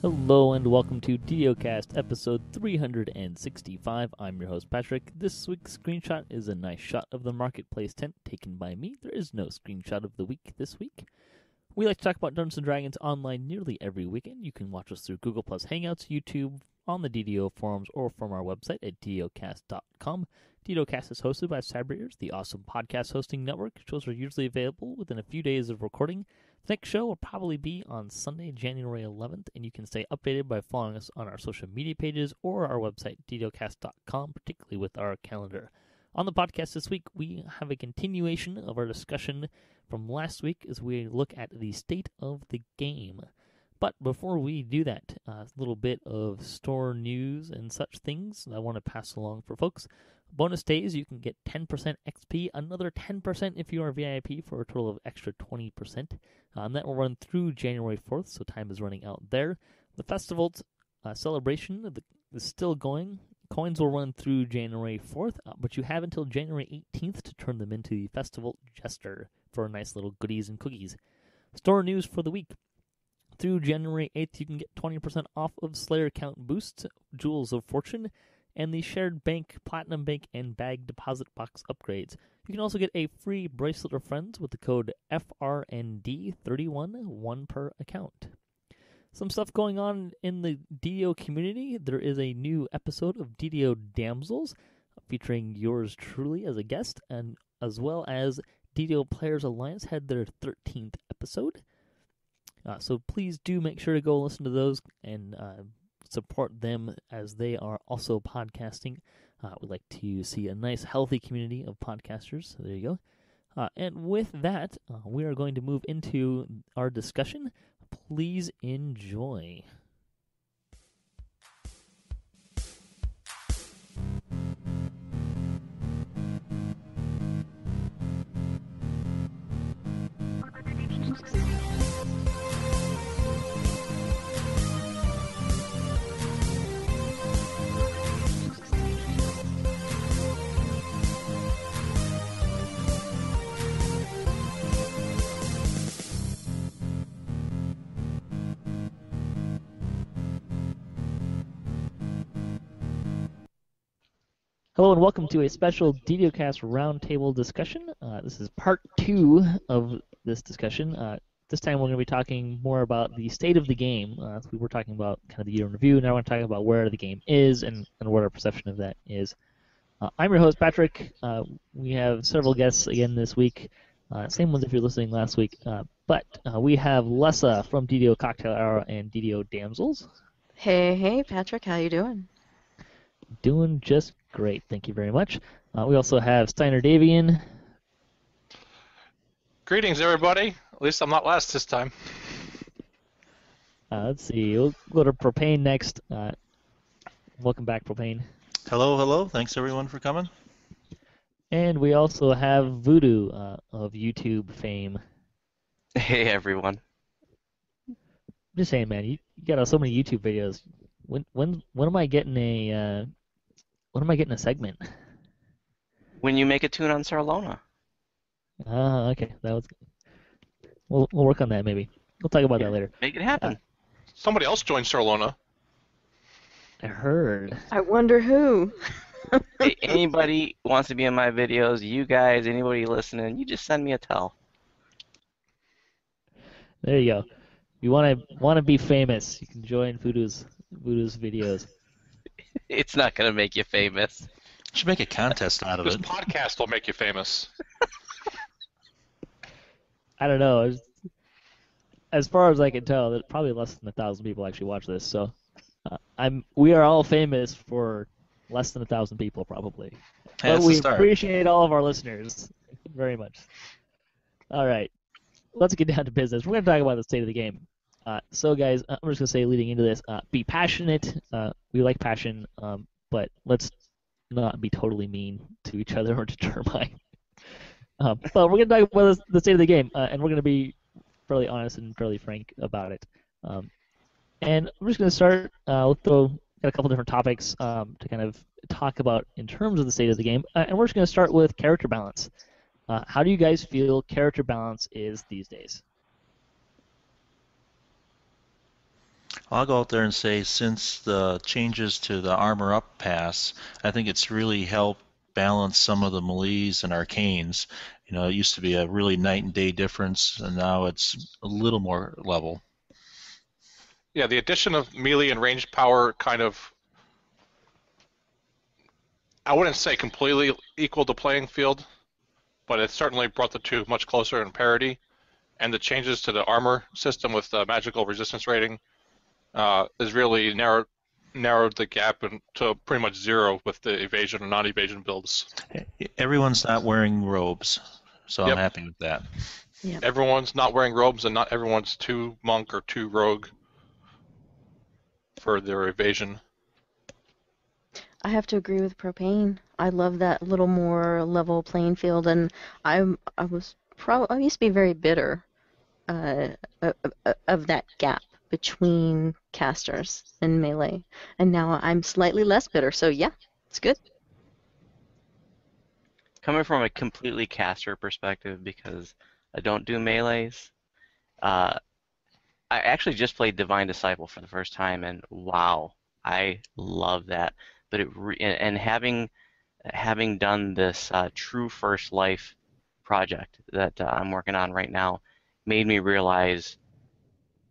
Hello and welcome to DDOCast episode 365. I'm your host Patrick. This week's screenshot is a nice shot of the marketplace tent taken by me. There is no screenshot of the week this week. We like to talk about Dungeons & Dragons online nearly every weekend. You can watch us through Google Plus Hangouts, YouTube, on the DDO forums, or from our website at DDOCast.com. DDOCast is hosted by Cyberears, the awesome podcast hosting network. Shows are usually available within a few days of recording. The next show will probably be on Sunday, January 11th, and you can stay updated by following us on our social media pages or our website, DDOCast.com, particularly with our calendar. On the podcast this week, we have a continuation of our discussion from last week as we look at the state of the game. But before we do that, a little bit of store news and such things I want to pass along for folks. Bonus days, you can get 10% XP, another 10% if you are VIP, for a total of extra 20%. And that will run through January 4th, so time is running out there. The festival's celebration is still going. Coins will run through January 4th, but you have until January 18th to turn them into the festival jester for nice little goodies and cookies. Store news for the week. Through January 8th, you can get 20% off of Slayer count boosts, Jewels of Fortune, and the Shared Bank, Platinum Bank, and Bag Deposit Box upgrades. You can also get a free Bracelet of Friends with the code FRND31, one per account. Some stuff going on in the DDO community. There is a new episode of DDO Damsels featuring yours truly as a guest, and as well as DDO Players Alliance had their 13th episode. So please do make sure to go listen to those and support them as they are also podcasting. We'd like to see a nice, healthy community of podcasters. So there you go. And with that, we are going to move into our discussion. Please enjoy. Hello and welcome to a special DDOcast roundtable discussion. This is part 2 of this discussion. This time we're going to be talking more about the state of the game. We were talking about kind of the year in review. Now we're going to talk about where the game is and what our perception of that is. I'm your host, Patrick. We have several guests again this week. Same ones if you're listening last week. But we have Lessah from DDO Cocktail Hour and DDO Damsels. Hey, Patrick. How you doing? Doing just great, thank you very much. We also have Steiner-Davion. Greetings, everybody. At least I'm not last this time. Let's see, we'll go to Propane next. Welcome back, Propane. Hello. Thanks, everyone, for coming. And we also have Voodu of YouTube fame. Hey, everyone. I'm just saying, man, you got so many YouTube videos. When am I getting a segment? When you make a tune on Sarlona. Okay, that was. We'll work on that maybe. We'll talk about that later. Make it happen. Somebody else joined Sarlona. I heard. I wonder who. Hey, anybody wants to be in my videos, you guys, anybody listening, you just send me a tell. There you go. You want to be famous, you can join Voodu's videos. It's not going to make you famous. You should make a contest out of This it. podcast will make you famous. I don't know. As far as I can tell, there's probably less than 1,000 people actually watch this. So, we are all famous for less than 1,000 people, probably. Hey, but we appreciate all of our listeners very much. All right, let's get down to business. We're going to talk about the state of the game. So, guys, I'm just going to say, leading into this, be passionate. We like passion, but let's not be totally mean to each other or to Termite. But we're going to talk about the state of the game, and we're going to be fairly honest and fairly frank about it. And I'm just going to start. We'll got a couple different topics to kind of talk about in terms of the state of the game, and we're just going to start with character balance. How do you guys feel character balance is these days? I'll go out there and say since the changes to the Armor Up pass, I think it's really helped balance some of the melees and arcanes. It used to be a really night and day difference, and now it's a little more level. Yeah, the addition of melee and range power kind of, I wouldn't say completely equaled the playing field, but it certainly brought the two much closer in parity. And the changes to the armor system with the magical resistance rating has really narrowed the gap to pretty much zero with the evasion and non-evasion builds. Everyone's not wearing robes, so I'm Yep. happy with that. Yep. Everyone's not wearing robes, and not everyone's too monk or too rogue for their evasion. I have to agree with Propane. I love that little more level playing field, and I used to be very bitter of that gap between casters and melee, and now I'm slightly less bitter. So yeah, it's good. Coming from a completely caster perspective, because I don't do melees, I actually just played Divine Disciple for the first time, and wow, I love that. But and having done this True First Life project that I'm working on right now, made me realize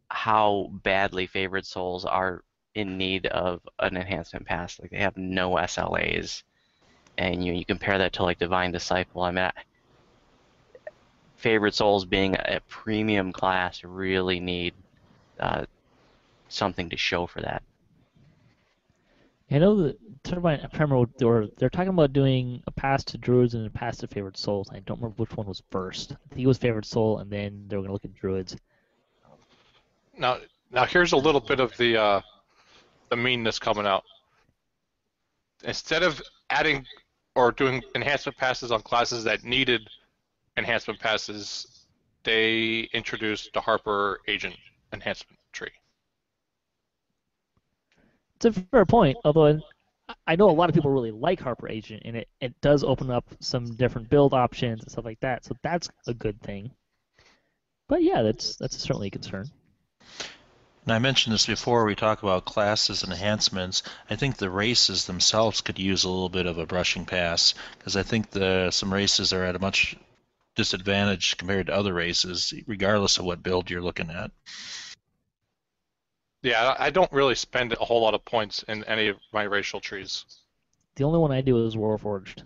how badly Favored Souls are in need of an enhancement pass. Like they have no SLAs, and you compare that to like Divine Disciple. I mean, Favored Souls being a premium class really need something to show for that. I know that Turbine, I can't remember what they're talking about doing a pass to Druids and a pass to Favored Souls. I don't remember which one was first. I think it was Favored Soul, and then they were going to look at Druids. Now here's a little bit of the meanness coming out. Instead of adding or doing enhancement passes on classes that needed enhancement passes, they introduced the Harper Agent enhancement tree. It's a fair point, although I know a lot of people really like Harper Agent, and it does open up some different build options and stuff like that, so that's a good thing. But yeah, that's certainly a concern. And I mentioned this before, we talk about classes and enhancements. I think the races themselves could use a little bit of a brushing pass, because I think some races are at a much disadvantage compared to other races, regardless of what build you're looking at. Yeah, I don't really spend a whole lot of points in any of my racial trees. The only one I do is Warforged.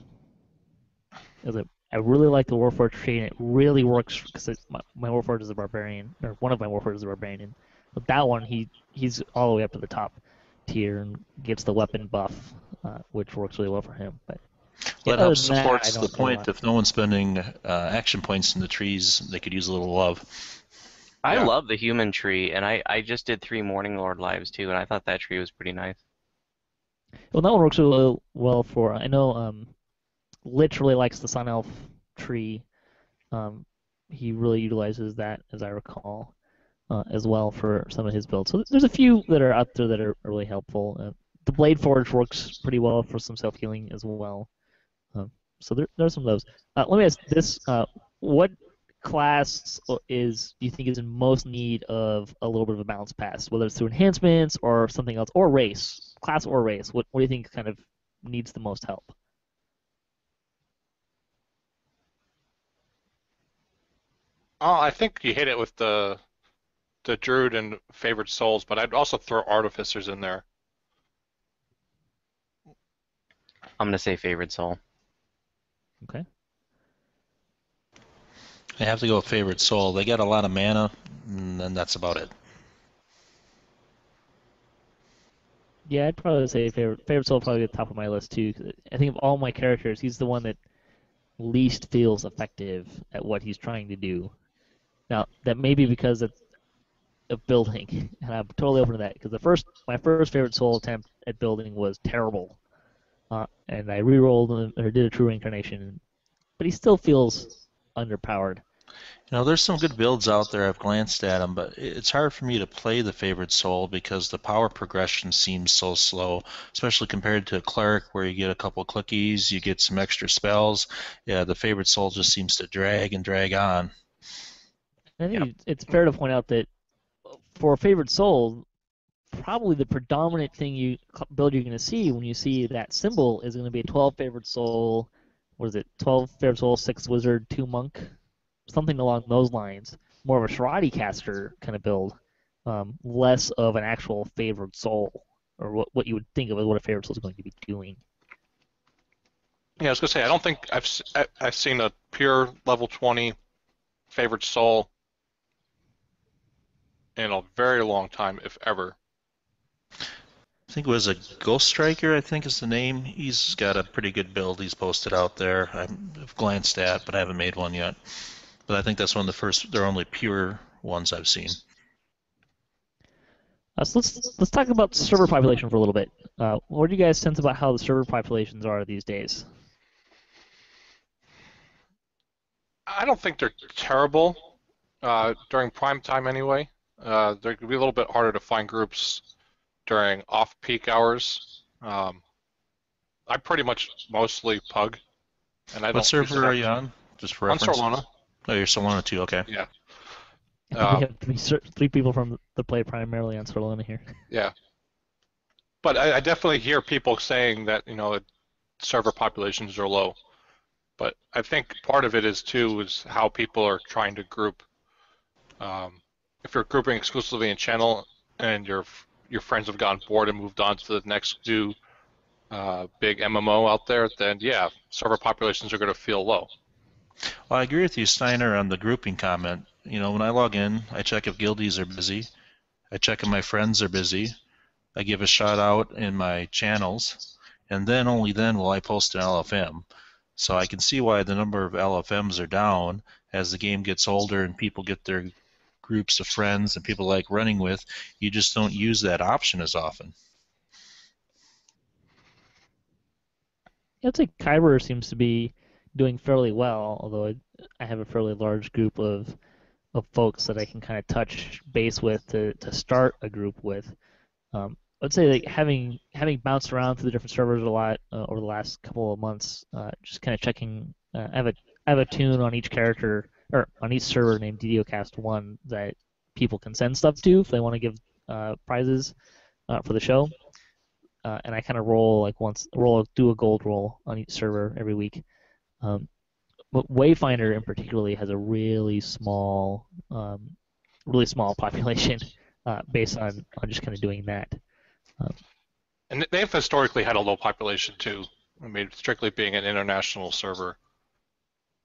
I really like the Warforged tree, and it really works because my Warforged is a barbarian, or one of my Warforged is a barbarian. But that one, he's all the way up to the top tier and gets the weapon buff, which works really well for him. But Well, that other helps than that, supports I the don't do a point lot. if no one's spending action points in the trees, they could use a little love. I Yeah. love the human tree, and I just did 3 Morning Lord lives too, and I thought that tree was pretty nice. Well, that one works really well for. I know Lich really likes the Sun Elf tree. He really utilizes that, as I recall, as well for some of his builds. So there's a few that are out there that are really helpful. The Blade Forge works pretty well for some self healing as well. So there are some of those. Let me ask this: what class do you think is in most need of a little bit of a balance pass, whether it's through enhancements or something else, or race, class or race? What do you think kind of needs the most help? Oh, I think you hit it with the Druid and Favored Souls, but I'd also throw Artificers in there. I'm gonna say Favored Soul. Okay. I have to go with Favorite Soul. They got a lot of mana, and then that's about it. Yeah, I'd probably say favorite soul probably at the top of my list too. 'Cause I think of all my characters, he's the one that least feels effective at what he's trying to do. Now that may be because of building, and I'm totally open to that. Because my first favorite soul attempt at building was terrible, and I re-rolled or did a true reincarnation, but he still feels underpowered. There's some good builds out there. I've glanced at them, but it's hard for me to play the Favorite Soul because the power progression seems so slow, especially compared to a Cleric where you get a couple clickies, you get some extra spells. Yeah, the Favorite Soul just seems to drag and drag on. I think it's fair to point out that for a favorite soul, probably the predominant build you're going to see when you see that symbol is going to be a 12 favored soul. What is it? 12 favored soul, 6 wizard, 2 monk, something along those lines. More of a Sharadi caster kind of build, less of an actual favored soul, or what you would think of as what a favored soul is going to be doing. Yeah, I was gonna say I don't think I've seen a pure level 20 favored soul in a very long time, if ever. I think it was a Ghost Striker, I think is the name. He's got a pretty good build he's posted out there. I've glanced at, but I haven't made one yet. But I think that's one of the first, they're only pure ones I've seen. So let's talk about server population for a little bit. What do you guys sense about how the server populations are these days? I don't think they're terrible during prime time anyway. They're going to be a little bit harder to find groups during off-peak hours. I pretty much mostly pug, and I don't. What server are you on? Just for On reference. Solana. Oh, you're Solana too. Okay. Yeah. We have three people from the play primarily on Solana here. Yeah. But I definitely hear people saying that server populations are low. But I think part of it is how people are trying to group. If you're grouping exclusively in channel and your friends have gotten bored and moved on to the next new big MMO out there, then yeah, server populations are going to feel low. Well, I agree with you, Steiner, on the grouping comment. When I log in, I check if guildies are busy. I check if my friends are busy. I give a shout out in my channels, and then only then will I post an LFM. So I can see why the number of LFMs are down as the game gets older and people get their groups of friends and people like running with. You just don't use that option as often. I'd say Kyber seems to be doing fairly well, although I have a fairly large group of folks that I can kind of touch base with to start a group with. I'd say like having bounced around through the different servers a lot over the last couple of months, just kind of checking. I have a tune on each character or on each server named DDOCast 1 that people can send stuff to if they want to give prizes for the show. And I kind of do a gold roll on each server every week. But Wayfinder in particularly has a really small population based on just kind of doing that. And they've historically had a low population too. I mean, strictly being an international server,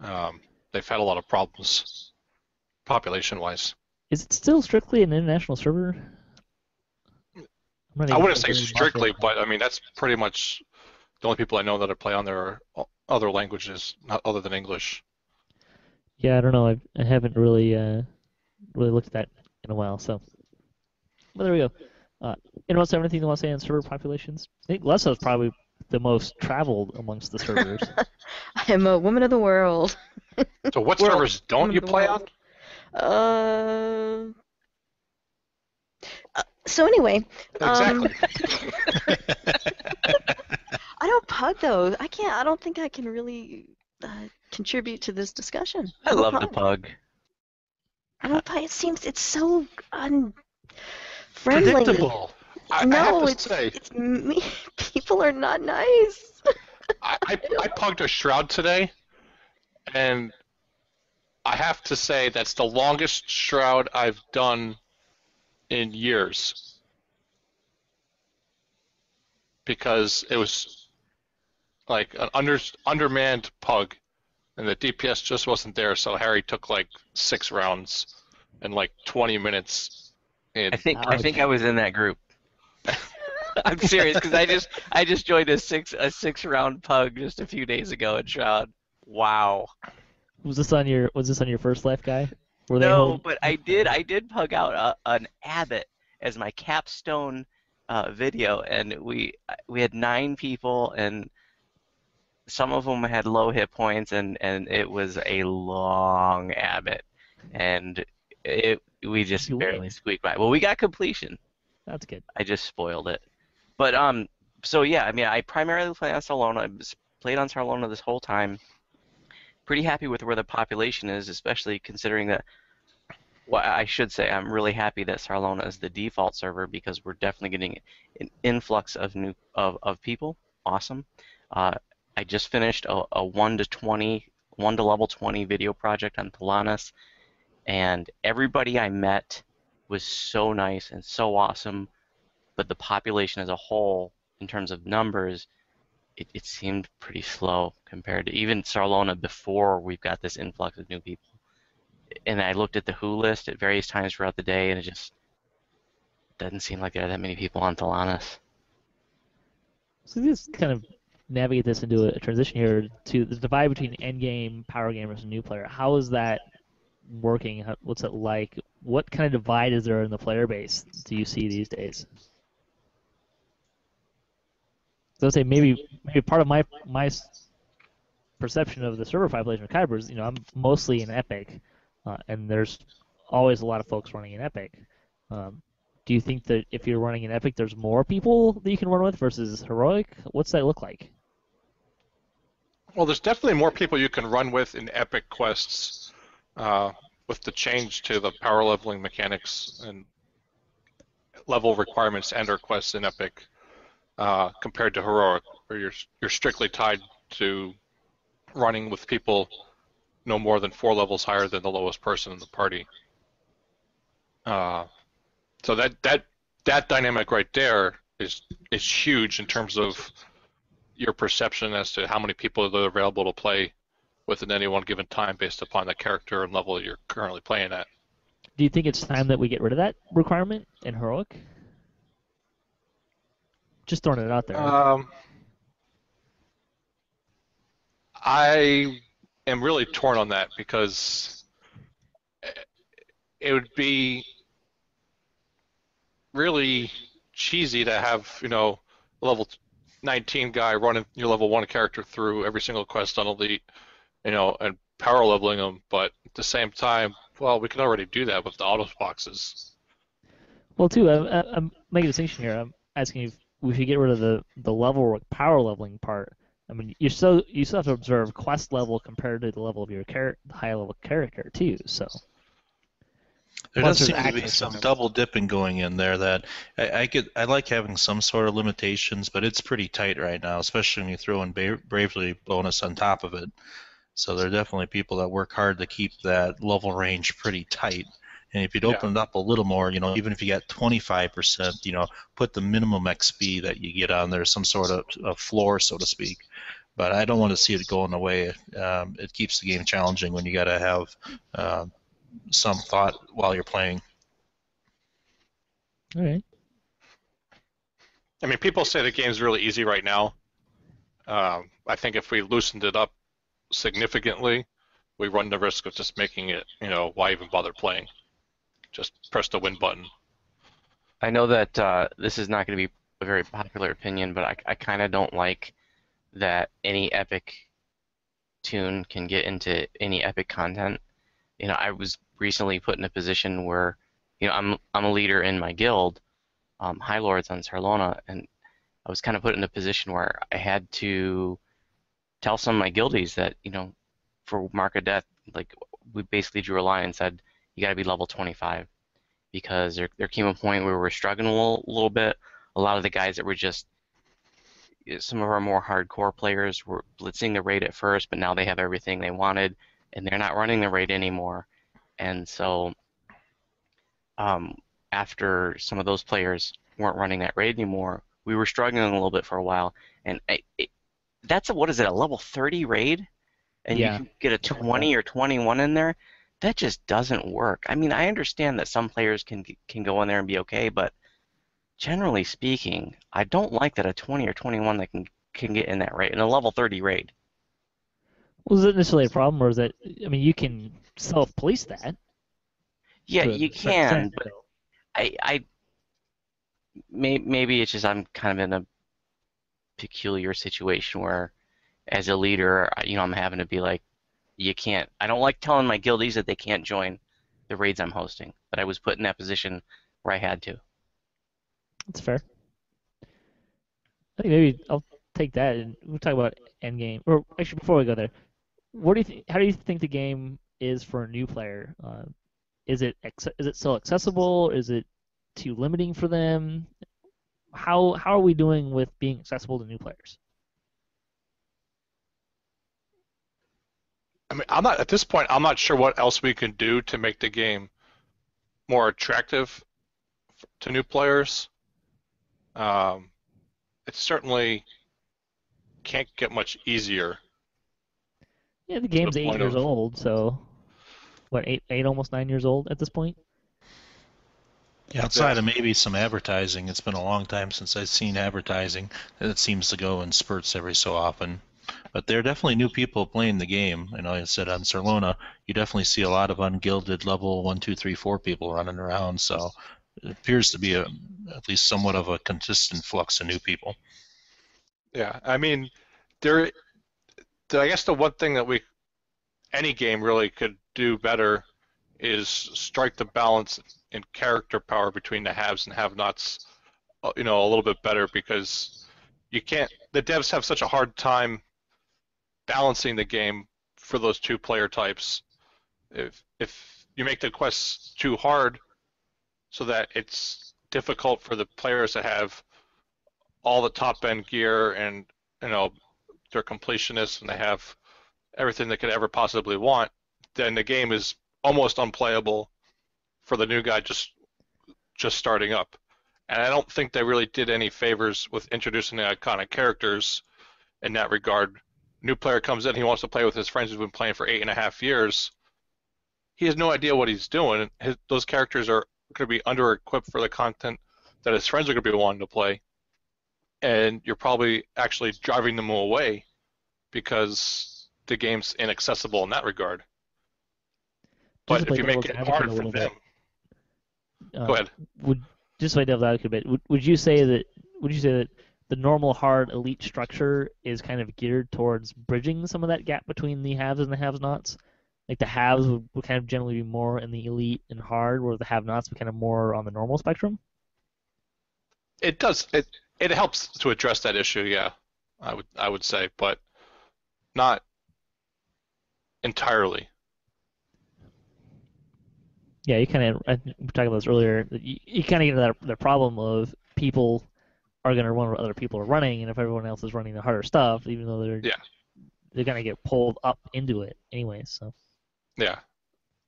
they've had a lot of problems population-wise. Is it still strictly an international server? I wouldn't say strictly, but I mean that's pretty much the only people I know that play on there are other languages, not other than English. Yeah, I don't know. I haven't really looked at that in a while. So, but there we go. Anyone else have anything they want to say on server populations? I think Lessah is probably the most traveled amongst the servers. I am a woman of the world. So what servers don't you play on? So anyway, Exactly. I don't pug though. I don't think I can really contribute to this discussion. I love the pug. I don't pug. It's so unfriendly. Predictable. I have to say, it's me. People are not nice. I pugged a shroud today, and I have to say that's the longest shroud I've done in years, because it was like an undermanned pug, and the DPS just wasn't there, so Harry took like 6 rounds in like 20 minutes. I think I was in that group. I'm serious, because I just joined a six round pug just a few days ago at Shroud. Wow. Was this on your first life, guy? No, but I did pug out an abbot as my capstone video, and we had 9 people, and some of them had low hit points, and it was a long abbot, and we just barely squeaked by. Well, we got completion. That's good. I just spoiled it. But so yeah, I mean, I primarily play on Solana. I've played on Solana this whole time. Pretty happy with where the population is, especially considering that Well, I should say I'm really happy that Sarlona is the default server because we're definitely getting an influx of new people. Awesome. Uh, I just finished a 1 to level 20 video project on Thalanis, and everybody I met was so nice and so awesome, but the population as a whole, in terms of numbers, it seemed pretty slow compared to even Sarlona before we've got this influx of new people. And I looked at the WHO list at various times throughout the day, and it just doesn't seem like there are that many people on Thalanis. So this kind of navigate this into a transition here to the divide between endgame, power gamers, and new player. How is that working? What's it like? What kind of divide is there in the player base do you see these days? So I'd say maybe part of my perception of the server population of Kyber is, I'm mostly in Epic, and there's always a lot of folks running in Epic. Do you think that if you're running in Epic, there's more people that you can run with versus Heroic? What's that look like? Well, there's definitely more people you can run with in Epic quests with the change to the power leveling mechanics and level requirements and/or quests in Epic compared to Heroic, where you're strictly tied to running with people no more than 4 levels higher than the lowest person in the party. So that dynamic right there is huge in terms of your perception as to how many people are available to play within any one given time based upon the character and level you're currently playing at. Do you think it's time that we get rid of that requirement in Heroic? Just throwing it out there. I am really torn on that because it would be really cheesy to have, a level 19 guy running your level 1 character through every single quest on Elite, and power leveling them, but at the same time, well, we can already do that with the auto boxes. Well, too, I'm making a distinction here. I'm asking if we should get rid of the level power leveling part. I mean, you still have to observe quest level compared to the level of your high level character too. So there does seem to be some double dipping going in there. That I like having some sort of limitations, but it's pretty tight right now, especially when you throw in Bravely bonus on top of it. So there are definitely people that work hard to keep that level range pretty tight. And if you'd open it up a little more, even if you got 25%, put the minimum XP that you get on there, some sort of a floor, so to speak. But I don't want to see it going away. It keeps the game challenging when you got to have some thought while you're playing. All right. I mean, people say the game's really easy right now. I think if we loosened it up significantly, we run the risk of just making it, why even bother playing? Just press the win button. I know that this is not going to be a very popular opinion, but I kind of don't like that any Epic tune can get into any Epic content. I was recently put in a position where, I'm a leader in my guild, High Lords on Sarlona, and I was kind of put in a position where I had to tell some of my guildies that, for Mark of Death, like, we basically drew a line and said, you got to be level 25, because there came a point where we were struggling a little bit. A lot of the guys that were just, some of our more hardcore players were blitzing the raid at first, but now they have everything they wanted, and they're not running the raid anymore. And so after some of those players weren't running that raid anymore, we were struggling a little bit for a while. And that's a level 30 raid? And you can get a 20 or 21 in there? That just doesn't work. I mean, I understand that some players can go in there and be okay, but generally speaking, I don't like that a 20 or 21 that can get in that raid, in a level 30 raid. Well, is it necessarily a problem, or is that, you can self-police that? Yeah, you can, but maybe it's just I'm kind of in a peculiar situation where, as a leader, I'm having to be like, you can't. I don't like telling my guildies that they can't join the raids I'm hosting, but I was put in that position where I had to. That's fair. I think maybe I'll take that and we'll talk about endgame. Or actually, before we go there, how do you think the game is for a new player? Is it still accessible? Is it too limiting for them? How are we doing with being accessible to new players? I mean, I'm not at this point. I'm not sure what else we can do to make the game more attractive to new players. It certainly can't get much easier. Yeah, the game's 8 years of old, so what, eight, almost 9 years old at this point? Yeah, outside of maybe some advertising, it's been a long time since I've seen advertising. It seems to go in spurts every so often. But there are definitely new people playing the game. And like I said, on Sarlona, you definitely see a lot of ungilded level 1, 2, 3, 4 people running around. So it appears to be at least somewhat of a consistent flux of new people. Yeah, I mean, I guess the one thing that any game really could do better is strike the balance in character power between the haves and have-nots, a little bit better, because the devs have such a hard time balancing the game for those two player types. If you make the quests too hard so that it's difficult for the players to have all the top end gear and they're completionists and they have everything they could ever possibly want, then the game is almost unplayable for the new guy just starting up. And I don't think they really did any favors with introducing the iconic characters in that regard. New player comes in, he wants to play with his friends who've been playing for 8.5 years. He has no idea what he's doing. Those characters are going to be under-equipped for the content that his friends are going to be wanting to play. And you're probably actually driving them away because the game's inaccessible in that regard. But if you make it hard for them, go ahead. Just so I devil's advocate a bit, would you say that the normal hard elite structure is kind of geared towards bridging some of that gap between the haves and the have-nots? Like the haves would kind of generally be more in the elite and hard, where the have-nots would kind of more on the normal spectrum? It does. It helps to address that issue, yeah. I would say, but not entirely. Yeah, we were talking about this earlier. You kind of get into that problem of people are going to run what other people are running, and if everyone else is running the harder stuff, even though they're going to get pulled up into it anyway. So yeah,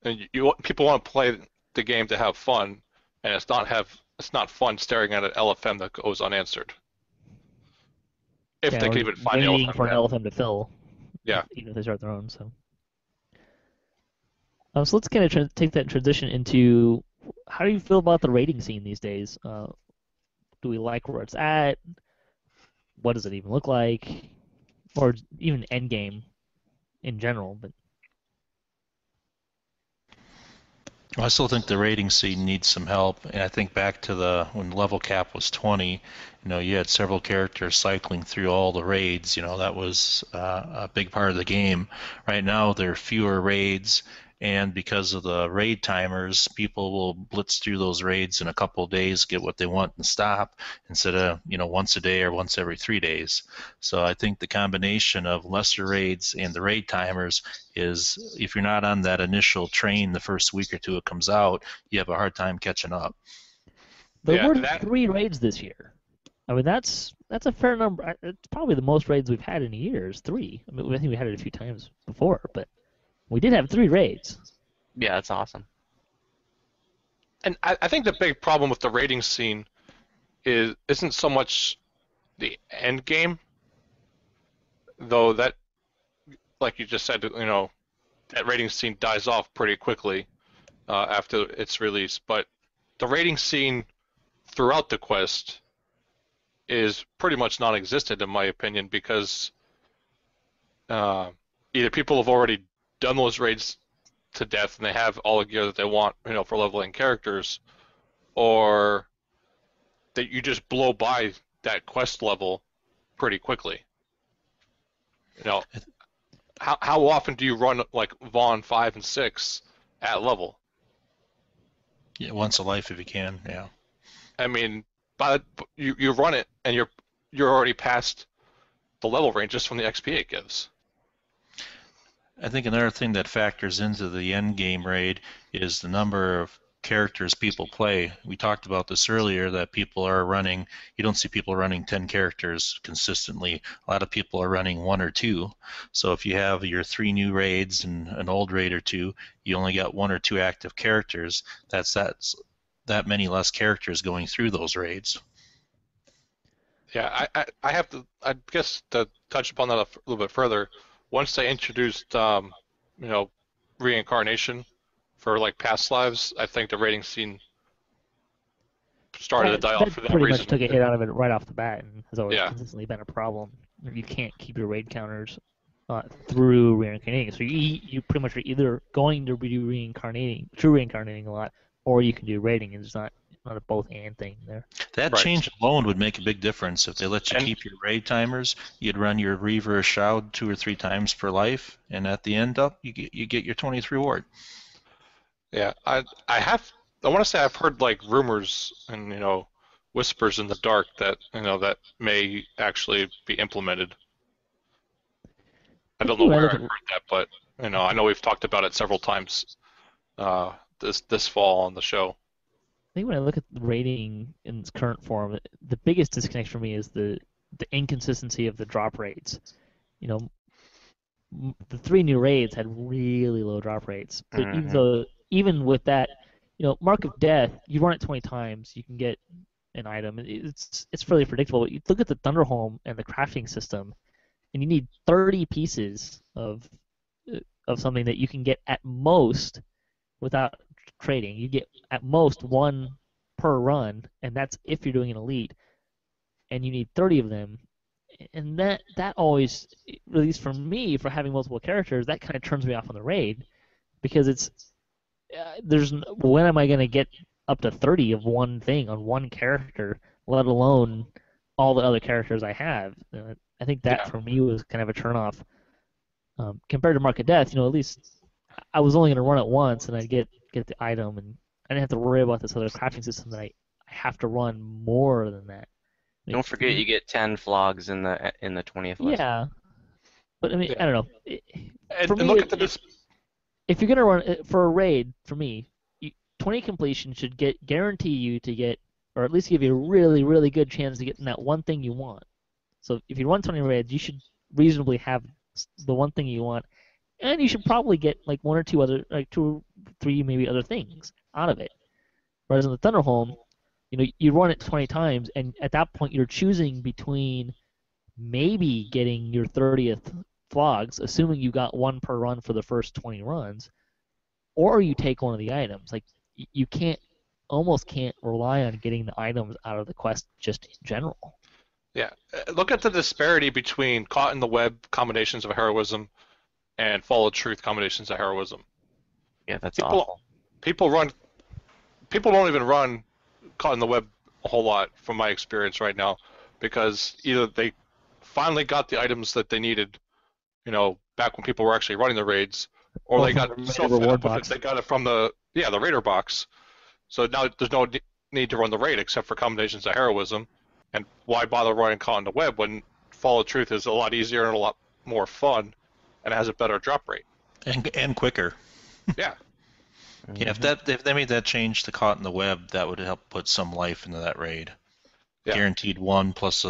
and people want to play the game to have fun, and it's not fun staring at an LFM that goes unanswered. If they can even find waiting for an LFM to fill. Yeah. Even if they start their own. So let's kind of take that transition into how do you feel about the rating scene these days? Do we like where it's at? What does it even look like? Or even endgame in general? But Well, I still think the rating scene needs some help, and I think back to when level cap was 20, you had several characters cycling through all the raids. That was a big part of the game. Right now, there are fewer raids, and because of the raid timers, people will blitz through those raids in a couple of days, get what they want, and stop, instead of once a day or once every 3 days. So I think the combination of lesser raids and the raid timers is, if you're not on that initial train the first week or two it comes out, you have a hard time catching up. There were 3 raids this year. I mean, that's a fair number. It's probably the most raids we've had in years. 3. I mean, I think we had it a few times before, but we did have 3 raids. Yeah, that's awesome. And I think the big problem with the raiding scene isn't so much the end game, though that, like you just said, that raiding scene dies off pretty quickly after its release. But the raiding scene throughout the quest is pretty much non-existent, in my opinion, because either people have already done those raids to death and they have all the gear that they want, for leveling characters, or that you just blow by that quest level pretty quickly. How often do you run like Vaughn 5 and 6 at level? Yeah, once a life if you can. Yeah. I mean, you run it and you're already past the level range just from the XP it gives. I think another thing that factors into the end game raid is the number of characters people play. We talked about this earlier that people are running, you don't see people running 10 characters consistently. A lot of people are running 1 or 2. So if you have your 3 new raids and an old raid or 2, you only got 1 or 2 active characters. That's that many less characters going through those raids. Yeah, I have to, I guess, to touch upon that a little bit further. Once they introduced, Reincarnation for like past lives, I think the rating scene started to die off That for that pretty reason. much took a hit out of it right off the bat, and has always Yeah. consistently been a problem. You can't keep your raid counters through reincarnating, so you pretty much are either going to be true reincarnating a lot, or you can do raiding, and it's not a both and thing there. That Right. change alone would make a big difference. If they let you keep your raid timers, you'd run your Reaver Shroud 2 or 3 times per life, and at the end up, you get your 20th reward. Yeah, I want to say I've heard like rumors and whispers in the dark that that may actually be implemented. I don't know where I heard that, but I know we've talked about it several times this fall on the show. I think when I look at the rating in its current form, the biggest disconnect for me is the inconsistency of the drop rates. The 3 new raids had really low drop rates, but even with that, Mark of Death, you run it 20 times, you can get an item. It's fairly predictable. But you look at the Thunderholm and the crafting system, and you need 30 pieces of something that you can get at most without trading. You get at most 1 per run, and that's if you're doing an elite, and you need 30 of them. And that always, at least for me, for having multiple characters, that kind of turns me off on the raid, because it's when am I going to get up to 30 of one thing on one character, let alone all the other characters I have? I think that for me was kind of a turnoff. Compared to Mark of Death, at least I was only going to run it once, and I'd get the item, and I didn't have to worry about this other crafting system that I have to run more than that. Don't forget you get 10 flogs in the 20th list. Yeah, but I mean, I don't know. For me, look at this. If you're gonna run for a raid, for me, 20 completion should guarantee you to get, or at least give you a really, really good chance to get that one thing you want. So if you run 20 raids, you should reasonably have the one thing you want, and you should probably get like 1 or 2 other, like 2 or 3 maybe other things out of it. Whereas in the Thunderholm, you run it 20 times, and at that point you're choosing between maybe getting your 30th flogs, assuming you got 1 per run for the first 20 runs, or you take one of the items. Like, you almost can't rely on getting the items out of the quest just in general. Yeah, look at the disparity between Caught in the Web combinations of heroism and Followed Truth combinations of heroism. Yeah, that's awful. People don't even run Caught in the Web a whole lot, from my experience right now, because either they finally got the items that they needed, back when people were actually running the raids, or they got so fed up with it, they got it from the Raider box. So now there's no need to run the raid except for combinations of heroism. And why bother running Caught in the Web when Follow Truth is a lot easier and a lot more fun, and has a better drop rate and quicker. Yeah. Yeah, if they made that change to Caught in the Web, that would help put some life into that raid. Yeah. Guaranteed 1 plus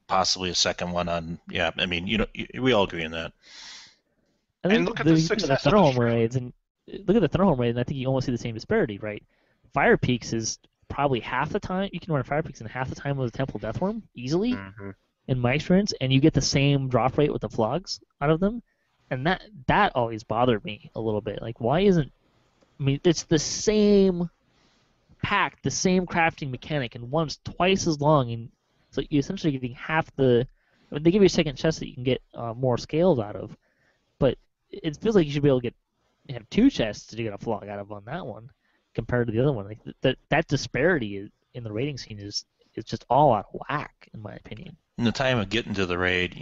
possibly a second one on. Yeah, I mean, we all agree on that. And look at the success of the Thunderholm raids, and look at the Thunderholm raid, and I think you almost see the same disparity, right? Fire Peaks is probably half the time you can run Fire Peaks in half the time with a Temple Deathworm easily, in my experience, and you get the same drop rate with the flogs out of them, and that always bothered me a little bit. Like, why isn't? I mean, it's the same pack, the same crafting mechanic, and one's twice as long, and so you're essentially getting half the. I mean, they give you a second chest that you can get more scales out of, but it feels like you should be able to have 2 chests to get a flog out of on that one, compared to the other one. Like that disparity in the rating scene is just all out of whack, in my opinion. In the time of getting to the raid,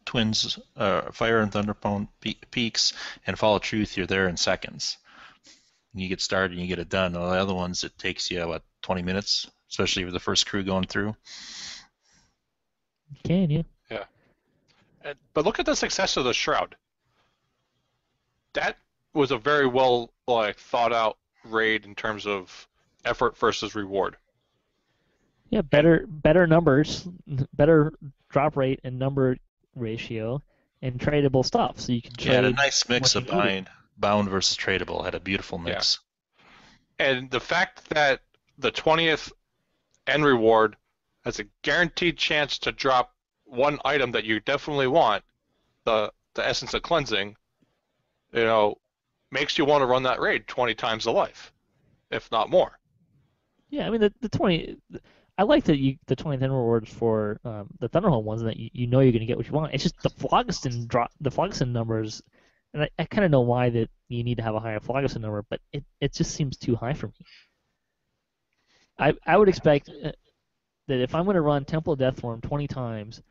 Twins, Fire and Thunderholm Peaks, and Follow Truth, you're there in seconds. You get started and you get it done. All the other ones, it takes you, 20 minutes, especially with the first crew going through. You can, yeah. Yeah. But look at the success of the Shroud. that was a very well thought out raid in terms of effort versus reward. Yeah, better numbers, better drop rate and number ratio, and tradable stuff. So you can Yeah, had a trade nice mix what of you needed. bound versus tradable. Had a beautiful mix. And the fact that the 20th end reward has a guaranteed chance to drop one item that you definitely want, the Essence of Cleansing, makes you want to run that raid 20 times the life, if not more. Yeah, I mean the 20. I like that the 20th end rewards for the Thunderhole ones, and that you know you're going to get what you want. It's just the Phlogiston numbers, and I kind of know why that you need to have a higher Phlogiston number, but it just seems too high for me. I would expect that if I'm going to run Temple of Deathworm 20 times,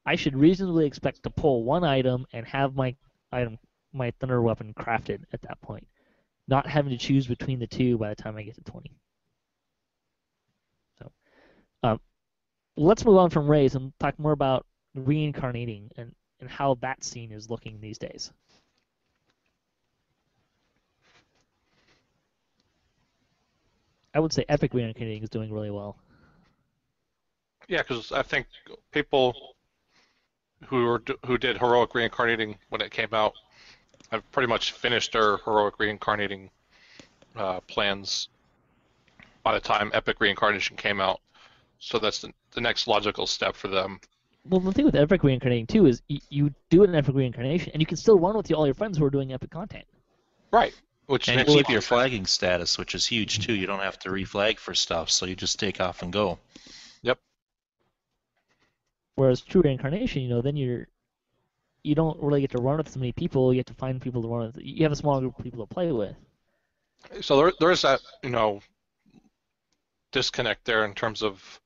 I should reasonably expect to pull one item and have my Thunder Weapon crafted at that point, not having to choose between the two by the time I get to 20. So, let's move on from raids and talk more about reincarnating and how that scene is looking these days. I would say Epic Reincarnating is doing really well. Yeah, because I think people who did Heroic Reincarnating when it came out have pretty much finished their Heroic Reincarnating plans by the time Epic Reincarnation came out. So that's the next logical step for them. Well, the thing with Epic Reincarnating too is you do it in Epic Reincarnation, and you can still run with all your friends who are doing Epic content. Right. Which And you makes keep your flagging status, which is huge too. You don't have to reflag for stuff, so you just take off and go. Yep. Whereas True Reincarnation, then you don't really get to run with so many people. You have to find people to run with. You have a small group of people to play with. So there is that disconnect there in terms of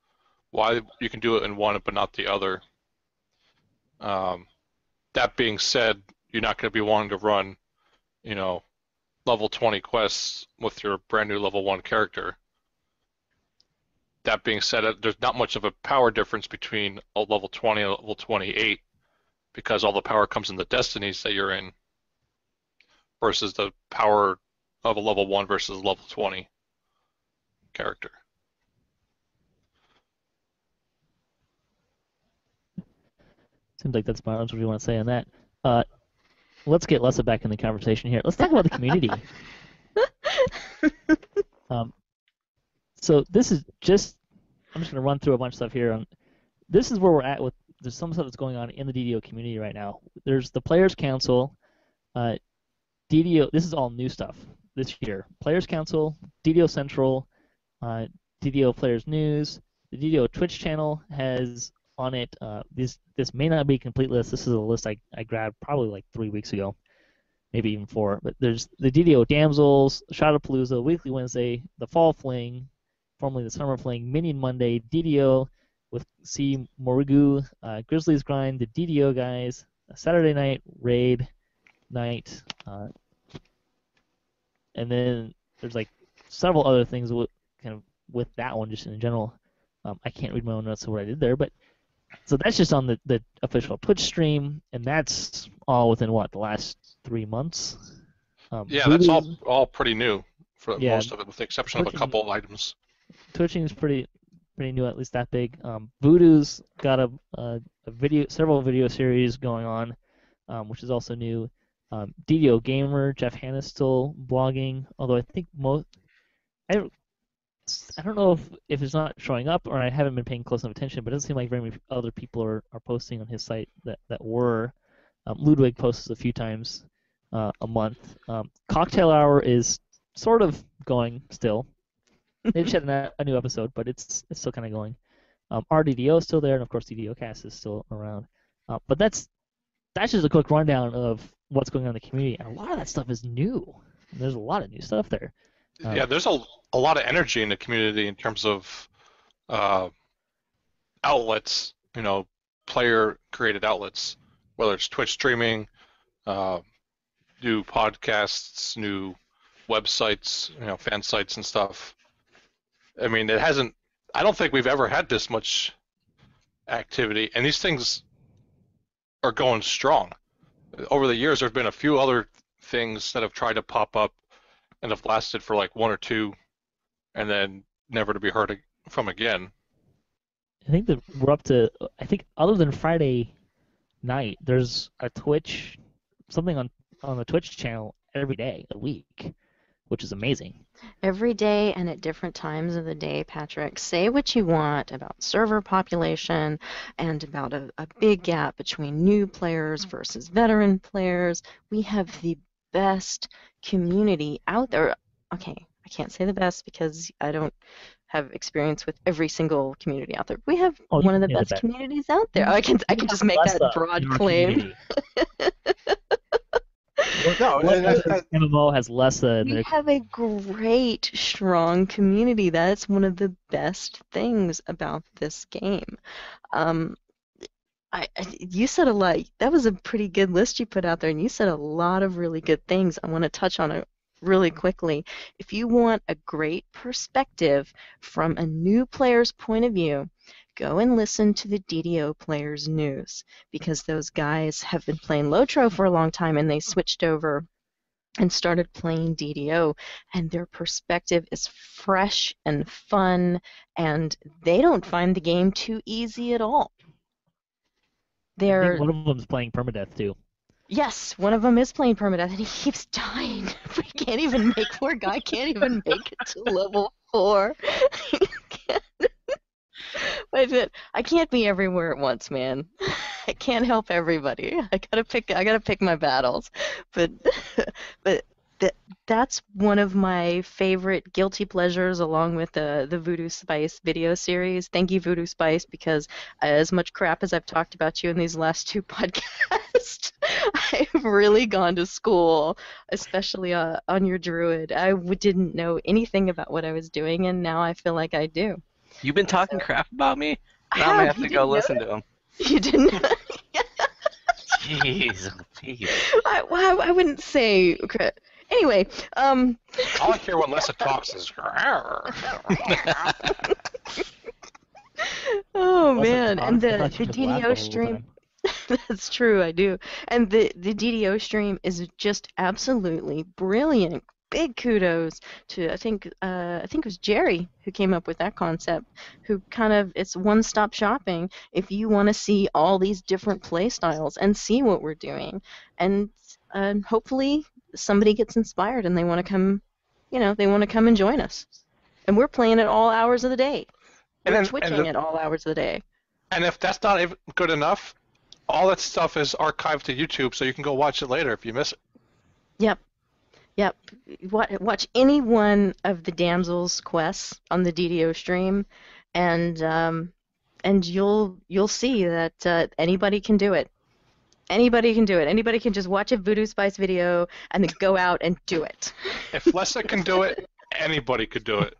why you can do it in one but not the other. That being said, you're not going to be wanting to run, level 20 quests with your brand new level 1 character. That being said, there's not much of a power difference between a level 20 and a level 28 because all the power comes in the destinies that you're in versus the power of a level 1 versus a level 20 character. Seems like that's about what you want to say on that. Let's get Lessah back in the conversation here. Let's talk about the community. So this is just, I'm just going to run through a bunch of stuff here. This is where we're at with, there's some stuff that's going on in the DDO community right now. There's the Players Council, DDO, this is all new stuff this year. Players Council, DDO Central, DDO Players News, the DDO Twitch channel has on it, this may not be a complete list. This is a list I grabbed probably like 3 weeks ago, maybe even 4. But there's the DDO Damsels, Shadowpalooza, Weekly Wednesday, the Fall Fling, formerly the Summer Fling, Minion Monday, DDO with C. Morigu, Grizzlies Grind, the DDO guys, Saturday night, Raid night, and then there's like several other things with that one just in general. I can't read my own notes of what I did there, but so that's just on the official Twitch stream, and that's all within the last 3 months. Yeah, Voodu, that's all pretty new for most of it, with the exception of a couple of items. Twitching is pretty new, at least that big. Voodu's got a several video series going on, which is also new. DDO Gamer, Jeff Hanna's still blogging, although I think I don't know if it's not showing up or I haven't been paying close enough attention, but it doesn't seem like very many other people are posting on his site that were. Ludwig posts a few times a month. Cocktail Hour is sort of going still. They just had a new episode, but it's still kind of going. RDDO is still there, and of course DDOcast is still around. But that's just a quick rundown of what's going on in the community, and a lot of that stuff is new. There's a lot of new stuff there. Yeah, there's a lot of energy in the community in terms of outlets, player-created outlets, whether it's Twitch streaming, new podcasts, new websites, fan sites and stuff. I mean, I don't think we've ever had this much activity, and these things are going strong. Over the years, there have been a few other things that have tried to pop up and have lasted for like 1 or 2, and then never to be heard from again. I think that we're up to. I think other than Friday night, there's a Twitch, something on the Twitch channel every day, a week, which is amazing. Every day and at different times of the day, Patrick. Say what you want about server population and about a big gap between new players versus veteran players. We have the best community out there. Okay, I can't say the best because I don't have experience with every single community out there. We have Oh, one you of the can say the best best. communities out there. I can just make that Lessah broad in our claim. community. No, What and other MMO has Lessah in We their have a great, strong community. That's one of the best things about this game. Um, you said a lot. That was a pretty good list you put out there, and you said a lot of really good things. I want to touch on it really quickly. If you want a great perspective from a new player's point of view, go and listen to the DDO Players News, because those guys have been playing Lotro for a long time, and they switched over and started playing DDO, and their perspective is fresh and fun, and they don't find the game too easy at all. I think They're one of them's playing permadeath too. Yes, one of them is playing permadeath, and he keeps dying. We can't even make poor guy can't even make it to level 4. I can't be everywhere at once, man. I can't help everybody. I gotta pick my battles. But but that's one of my favorite guilty pleasures, along with the Voodoo Spice video series. Thank you, Voodoo Spice, because as much crap as I've talked about you in these last 2 podcasts, I've really gone to school, especially on your druid. I didn't know anything about what I was doing, and now I feel like I do. You've been talking crap about me? I Now I'm gonna have. have You to go didn't know listen to him. You didn't. Jeez, oh, jeez. I wouldn't say. Anyway, all I hear when Lessah talks is. Oh Lessah man, talks, and I the thought you just laughed DDO the whole stream. time. That's true, I do. And the DDO stream is just absolutely brilliant. Big kudos to I think it was Jerry who came up with that concept. Who kind of it's one-stop shopping if you want to see all these different play styles and see what we're doing, and hopefully somebody gets inspired and they want to come, they want to come and join us. And we're playing at all hours of the day. We're twitching at all hours of the day. And if that's not even good enough, all that stuff is archived to YouTube, so you can go watch it later if you miss it. Yep. Watch any one of the damsels' quests on the DDO stream, and you'll see that anybody can do it. Anybody can do it. Anybody can just watch a Voodoo Spice video and then go out and do it. If Lessah can do it, anybody could do it.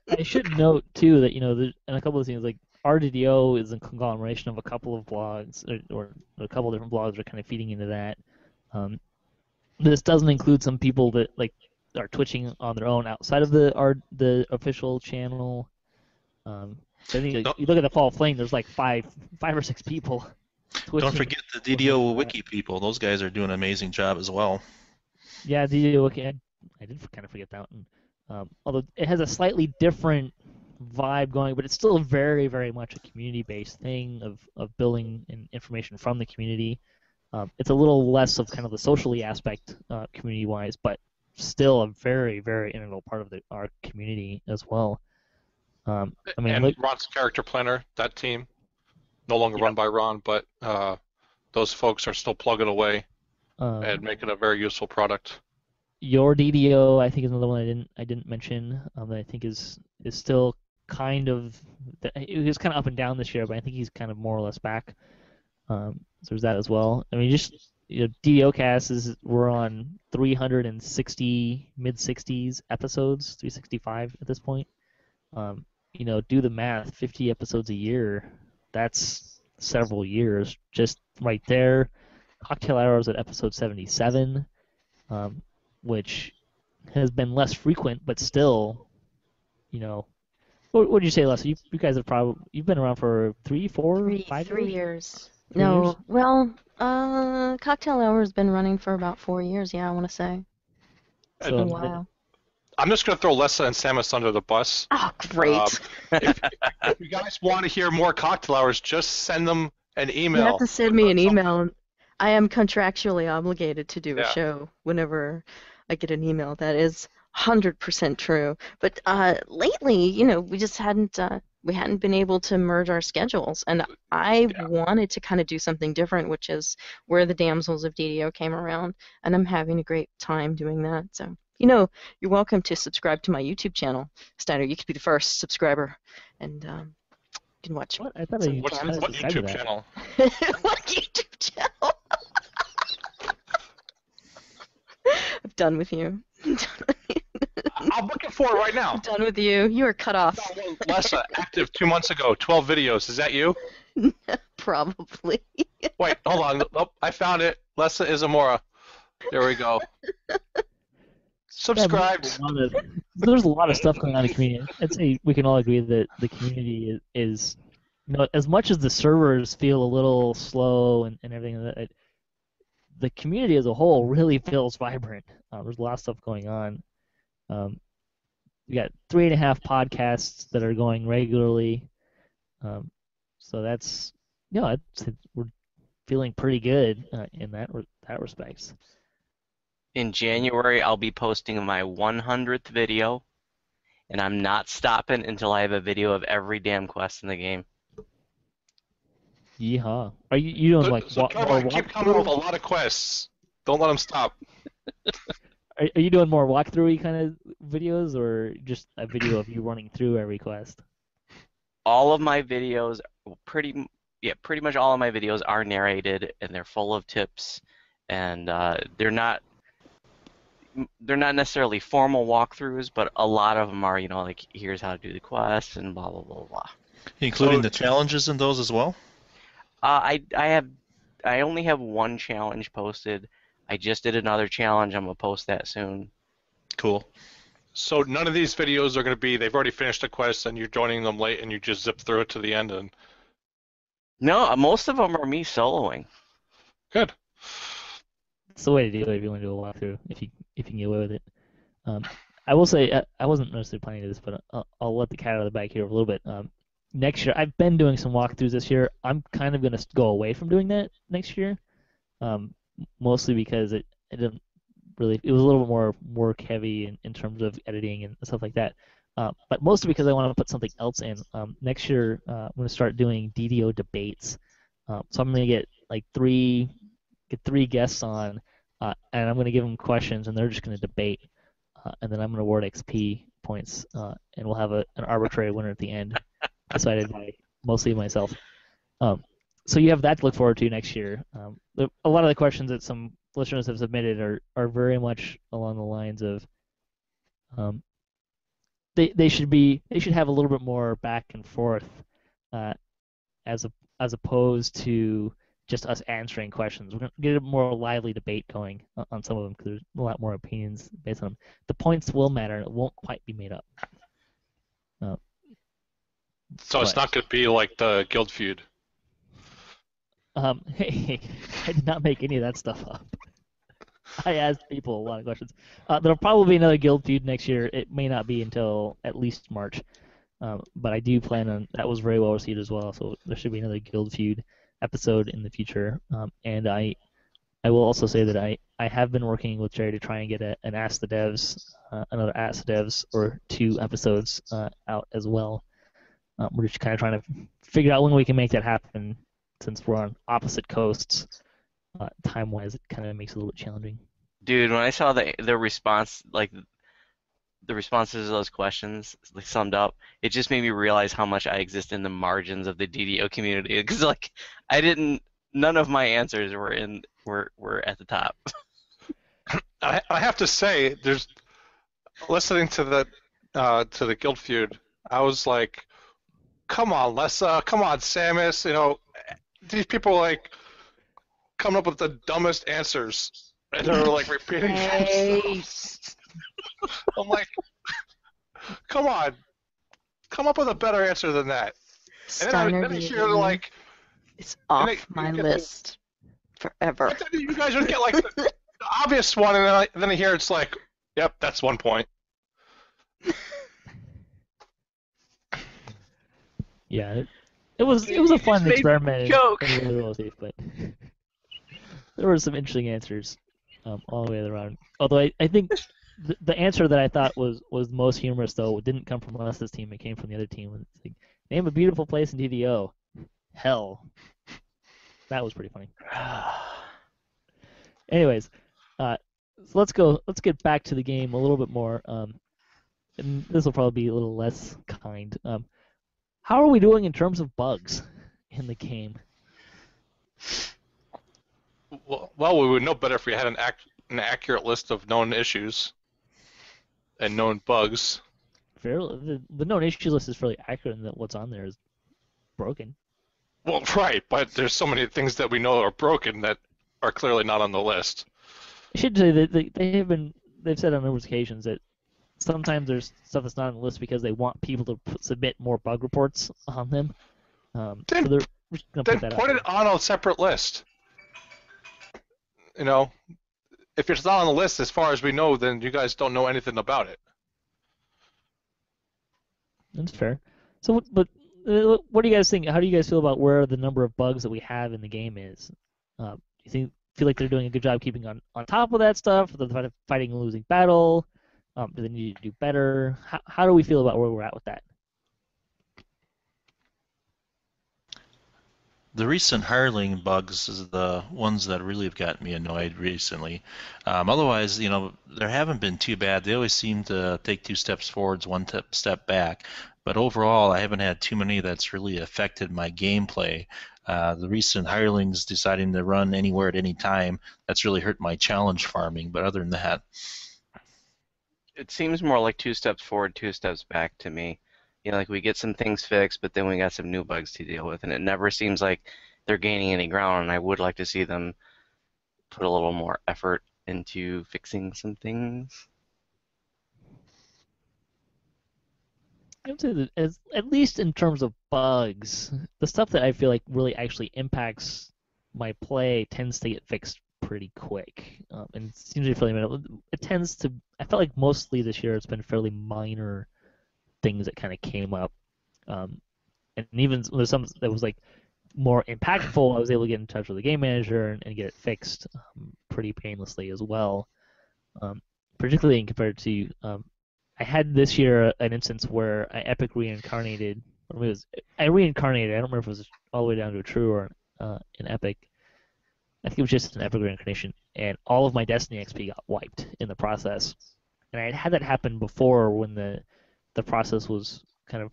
I should note too that and a couple of things like RDDO is a conglomeration of a couple of blogs or a couple of different blogs are kind of feeding into that. This doesn't include some people that are twitching on their own outside of the official channel. I think you look at the Fall of Flame, there's like five or six people. Twitching. Don't forget the DDO Wiki people. Those guys are doing an amazing job as well. Yeah, DDO Wiki. I did kind of forget that one. Although it has a slightly different vibe going, but it's still very, very much a community-based thing of building information from the community. It's a little less of kind of the socially aspect community-wise, but still a very, very integral part of our community as well. And Ron's character planner, that team, no longer run by Ron, but those folks are still plugging away and making a very useful product. Your DDO, I think, is another one I didn't mention that I think is still kind of it was kind of up and down this year, but I think he's kind of more or less back. So there's that as well. I mean, just DDOcast we're on 360 mid-60s episodes, 365 at this point. Do the math, 50 episodes a year. That's several years just right there. Cocktail Hours at episode 77, which has been less frequent, but still, what would you say, Lessah? You guys have you've been around for 3, 4, 5 3 years. 3 years? No, well, Cocktail Hour has been running for about 4 years. Yeah, I want to say. It's So been a the- while. I'm just going to throw Lessah and Samus under the bus. Oh, great. If you guys want to hear more Cocktail Hours, just send them an email. You have to send me an email. I am contractually obligated to do a Yeah. show whenever I get an email. That is 100% true. But lately, we just hadn't been able to merge our schedules, and I wanted to kind of do something different, which is where the Damsels of DDO came around, and I'm having a great time doing that. So, you're welcome to subscribe to my YouTube channel, Steiner. You could be the first subscriber, and you can watch. What? I thought some you What kind of Damsels. subscribed to YouTube that. channel? What YouTube channel? I'm done with you. I'm looking for it right now. I'm done with you. You are cut off. Lessah, active 2 months ago, 12 videos. Is that you? Probably. Wait, hold on. Oh, I found it. Lessah Izamora. There we go. Subscribed. There's a lot of stuff going on in the community. I'd say we can all agree that the community is as much as the servers feel a little slow and everything like that, the community as a whole really feels vibrant. There's a lot of stuff going on. We got 3.5 podcasts that are going regularly. So that's, we're feeling pretty good in that respects. In January, I'll be posting my 100th video, and I'm not stopping until I have a video of every damn quest in the game. Yeehaw! Are you doing like So Carbine, keep coming up with a lot of quests. Don't let them stop. Are you doing more walkthrough-y kind of videos, or just a video of you running through every quest? All of my videos, pretty much all of my videos are narrated, and they're full of tips, and they're not necessarily formal walkthroughs, but a lot of them are, like here's how to do the quest and blah blah blah blah. Including the challenges in those as well? I only have one challenge posted. I just did another challenge. I'm gonna post that soon. Cool. So none of these videos are going to be, they've already finished the quest and you're joining them late and you just zip through it to the end and... No, most of them are me soloing. Good. It's the way to do it if you want to do a walkthrough, if you can get away with it. I will say, I wasn't necessarily planning to do this, but I'll let the cat out of the bag here a little bit. Next year, I've been doing some walkthroughs this year. I'm kind of going to go away from doing that next year, mostly because it didn't really, it was a little bit more work heavy in terms of editing and stuff like that. But mostly because I want to put something else in. Next year, I'm going to start doing DDO debates. So I'm going to get like three guests on, and I'm going to give them questions, and they're just going to debate, and then I'm going to award XP points, and we'll have an arbitrary winner at the end, decided by mostly myself. So you have that to look forward to next year. A lot of the questions that some listeners have submitted are very much along the lines of they should have a little bit more back and forth as opposed to just us answering questions. We're going to get a more lively debate going on some of them because there's a lot more opinions based on them. The points will matter and it won't quite be made up. So it's not going to be like the Guild Feud. Hey, I did not make any of that stuff up. I asked people a lot of questions. There'll probably be another Guild Feud next year. It may not be until at least March, but I do plan on. That was very well received as well, so there should be another Guild Feud episode in the future. And I will also say that I have been working with Jerry to try and get an Ask the Devs, another Ask the Devs or 2 episodes out as well. We're just kind of trying to figure out when we can make that happen. Since we're on opposite coasts, time-wise, it kind of makes it a little bit challenging. Dude, when I saw the response, like the responses to those questions, like summed up, it just made me realize how much I exist in the margins of the DDO community. Because none of my answers were at the top. I have to say, listening to the Guild Feud, I was like, come on, Lessah, come on, Samus, these people like coming up with the dumbest answers, and they're like repeating themselves. I'm like, come on, come up with a better answer than that. And then I hear like, It's And off my list forever. but then you guys would get like the obvious one, and then I hear it's like, yep, that's 1 point. Yeah, it was a fun experiment. Joke. It really was, but there were some interesting answers all the way around. Although I think the answer that I thought was most humorous though didn't come from Less's team. It came from the other team. It's like, name a beautiful place in DDO. Hell. That was pretty funny. Anyways, so let's get back to the game a little bit more. And this will probably be a little less kind. How are we doing in terms of bugs in the game? Well, we would know better if we had an accurate list of known issues and known bugs. The known issues list is fairly accurate, and that what's on there is broken. Well, right, but there's so many things that we know are broken that are clearly not on the list. I should say that they've said on numerous occasions that sometimes there's stuff that's not on the list because they want people to submit more bug reports on them. Then, so they're just gonna then put that put out it on a separate list. You know, if it's not on the list, as far as we know, then you guys don't know anything about it. That's fair. So, but what do you guys think? How do you guys feel about where the number of bugs that we have in the game is? Do you feel like they're doing a good job keeping on top of that stuff? Are they fighting a losing battle? Do they need to do better? How do we feel about where we're at with that? The recent hireling bugs is the ones that really have gotten me annoyed recently. Otherwise, there haven't been too bad. They always seem to take 2 steps forwards, 1 step back. But overall, I haven't had too many that's really affected my gameplay. The recent hirelings deciding to run anywhere at any time, that's really hurt my challenge farming. But other than that, It seems more like 2 steps forward, 2 steps back to me. Like we get some things fixed, but then we got some new bugs to deal with, and it never seems like they're gaining any ground, and I would like to see them put a little more effort into fixing some things. I would say that at least in terms of bugs, the stuff that I feel like really actually impacts my play tends to get fixed pretty quick. And it seems to be fairly minimal. It tends to. I felt like mostly this year it's been fairly minor things that kind of came up, and even there's some that was like more impactful. I was able to get in touch with the game manager and get it fixed pretty painlessly as well. Particularly in compared to, I had this year an instance where I epic reincarnated. I reincarnated. I don't remember if it was all the way down to a true or an epic. I think it was just an epic reincarnation, and all of my Destiny XP got wiped in the process. And I had that happen before when the process was kind of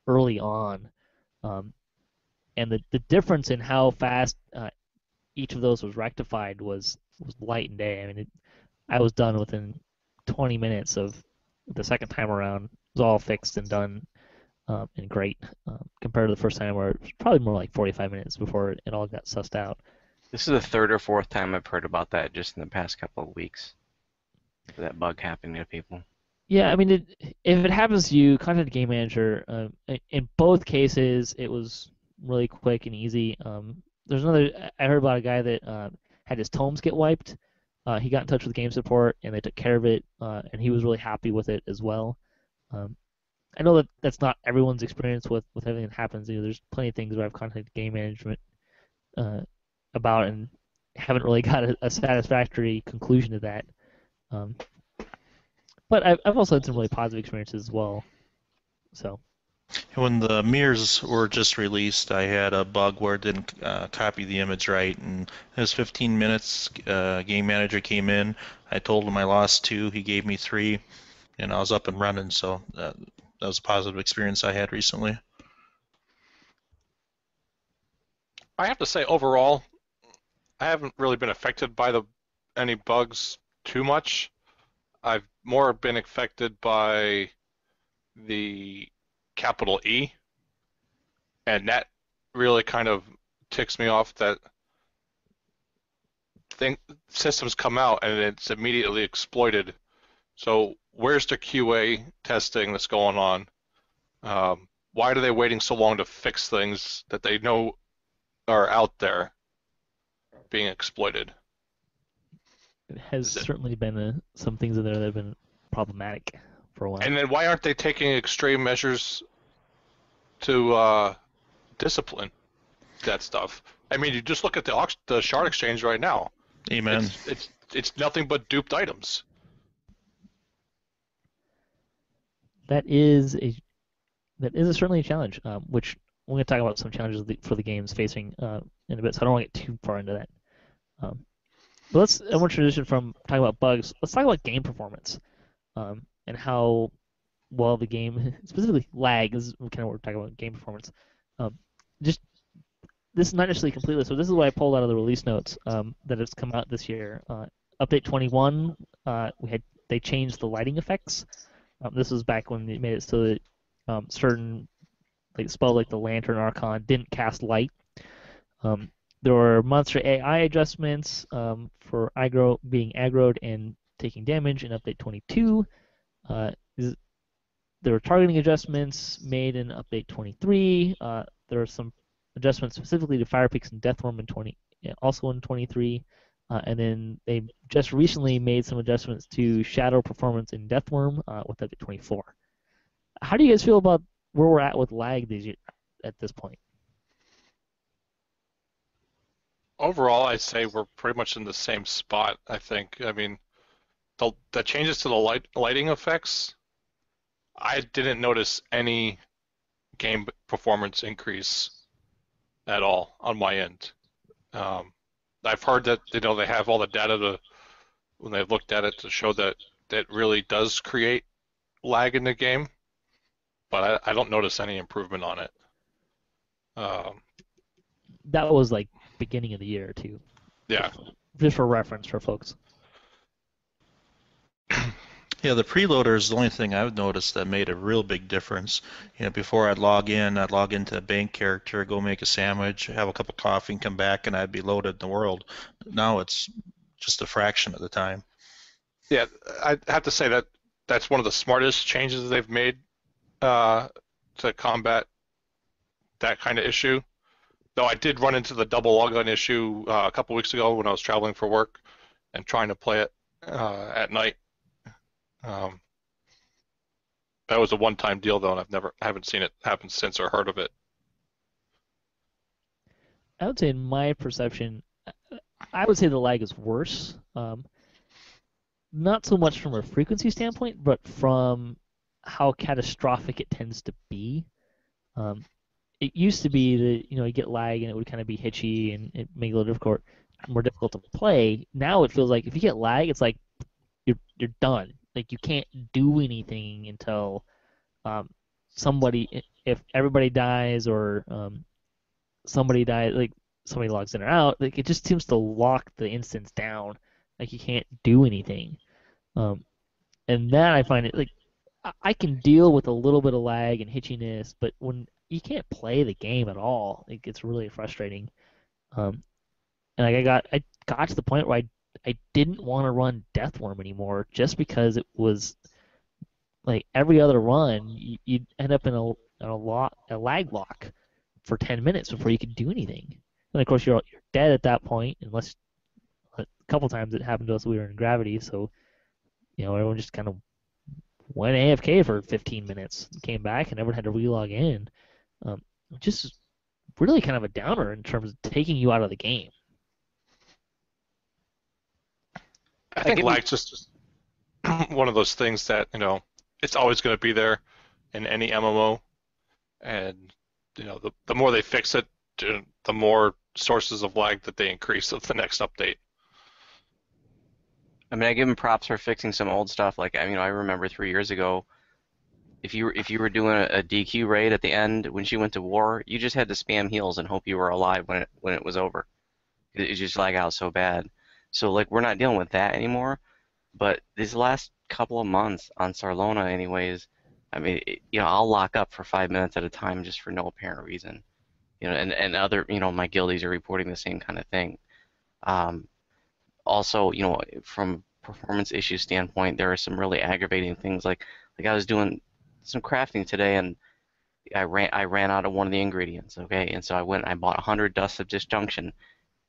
early on, and the difference in how fast each of those was rectified was light and day. I mean, I was done within 20 minutes of the second time around. It was all fixed and done and great compared to the first time where it was probably more like 45 minutes before it all got sussed out. This is the 3rd or 4th time I've heard about that just in the past couple of weeks. That bug happening to people. Yeah, I mean, if it happens to you, contact the game manager. In both cases, it was really quick and easy. There's another. I heard about a guy that had his tomes get wiped. He got in touch with game support, and they took care of it, and he was really happy with it as well. I know that that's not everyone's experience with everything that happens. There's plenty of things where I've contacted game management about and haven't really got a satisfactory conclusion to that. But I've also had some really positive experiences as well. So. when the mirrors were just released, I had a bug where it didn't copy the image right, and it was 15 minutes. Game manager came in. I told him I lost 2. He gave me 3, and I was up and running. So that was a positive experience I had recently. I have to say, overall, I haven't really been affected by any bugs too much. I've more been affected by the capital E, and that really kind of ticks me off that systems come out and it's immediately exploited. So where's the QA testing that's going on? Why are they waiting so long to fix things that they know are out there being exploited. It has Is it- certainly been some things in there that have been problematic for a while. And then why aren't they taking extreme measures to discipline that stuff? I mean, you just look at the shard exchange right now. Amen. It's nothing but duped items. That is certainly a challenge, which we're going to talk about some challenges for the games facing in a bit, so I don't want to get too far into that. But I want to transition from talking about bugs. Let's talk about game performance and how well the game, specifically lag, is kind of what we're talking about, game performance. Just this is not necessarily completely, so this is what I pulled out of the release notes that has come out this year. Update 21, they changed the lighting effects. This was back when they made it so that certain spells like the Lantern Archon didn't cast light. There were monster AI adjustments for being aggroed and taking damage in Update 22. There were targeting adjustments made in Update 23. There are some adjustments specifically to Fire Peaks and Deathworm also in 23. And then they just recently made some adjustments to Shadow performance in Deathworm with Update 24. How do you guys feel about where we're at with lag at this point? Overall, I'd say we're pretty much in the same spot, I think. I mean, the changes to the lighting effects, I didn't notice any game performance increase at all on my end. I've heard that they have all the data when they've looked at it to show that it really does create lag in the game, but I don't notice any improvement on it. That was like beginning of the year too. Yeah. Just for reference for folks. Yeah, the preloader is the only thing I've noticed that made a real big difference. Before I'd log into a bank character, go make a sandwich, have a cup of coffee, and come back, and I'd be loaded in the world. Now it's just a fraction of the time. Yeah, I have to say that's one of the smartest changes they've made to combat that kind of issue. Though I did run into the double logon issue a couple weeks ago when I was traveling for work and trying to play it at night. That was a one-time deal though, and I haven't seen it happen since or heard of it. I would say in my perception, I would say the lag is worse. Not so much from a frequency standpoint, but from how catastrophic it tends to be. It used to be that you get lag and it would kind of be hitchy and it make it a little more difficult to play. Now it feels like if you get lag, it's like you're done. Like you can't do anything until if everybody dies or somebody dies, like somebody logs in or out, like it just seems to lock the instance down. Like you can't do anything. And that I find it like I can deal with a little bit of lag and hitchiness, but when you can't play the game at all, it gets really frustrating. And like I got to the point where I didn't want to run Deathworm anymore just because it was like every other run you'd end up in a lag lock for 10 minutes before you could do anything. And of course you're dead at that point unless a couple times it happened to us we were in gravity, so everyone just kind of went AFK for 15 minutes, came back, and everyone had to relog in. Just really kind of a downer in terms of taking you out of the game. I think lag's just one of those things that it's always going to be there in any MMO, and the more they fix it, the more sources of lag that they increase with the next update. I mean, I give them props for fixing some old stuff. Like, I remember 3 years ago, if you were doing a DQ raid at the end when she went to war, you just had to spam heals and hope you were alive when it was over. It just lag out so bad. So like we're not dealing with that anymore. But these last couple of months on Sarlona, anyways, I mean, I'll lock up for 5 minutes at a time just for no apparent reason. And other my guildies are reporting the same kind of thing. Also, from performance issue standpoint, there are some really aggravating things. Like I was doing some crafting today, and I ran out of one of the ingredients, okay, and so I went and I bought 100 dusts of disjunction,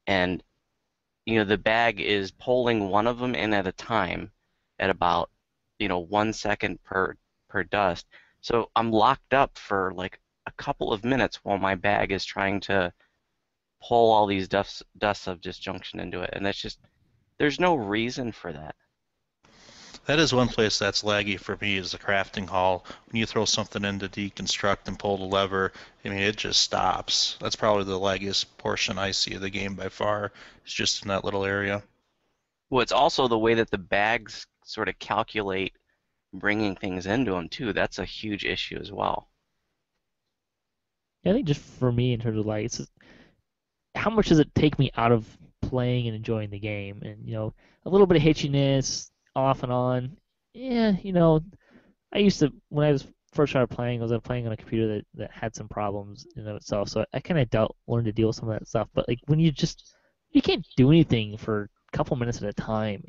and the bag is pulling one of them in at a time at about 1 second per dust. So I'm locked up for like a couple of minutes while my bag is trying to pull all these dusts of disjunction into it, and that's just there's no reason for that. That is one place that's laggy for me is the crafting hall. When you throw something in to deconstruct and pull the lever, I mean, it just stops. That's probably the laggiest portion I see of the game by far. It's just in that little area. Well, it's also the way that the bags sort of calculate bringing things into them too. That's a huge issue as well. Yeah, I think just for me in terms of like, how much does it take me out of playing and enjoying the game? And a little bit of hitchiness off and on. Yeah, I used to when I was first started playing, I was playing on a computer that had some problems in of itself, so I kind of learned to deal with some of that stuff. But like when you can't do anything for a couple minutes at a time.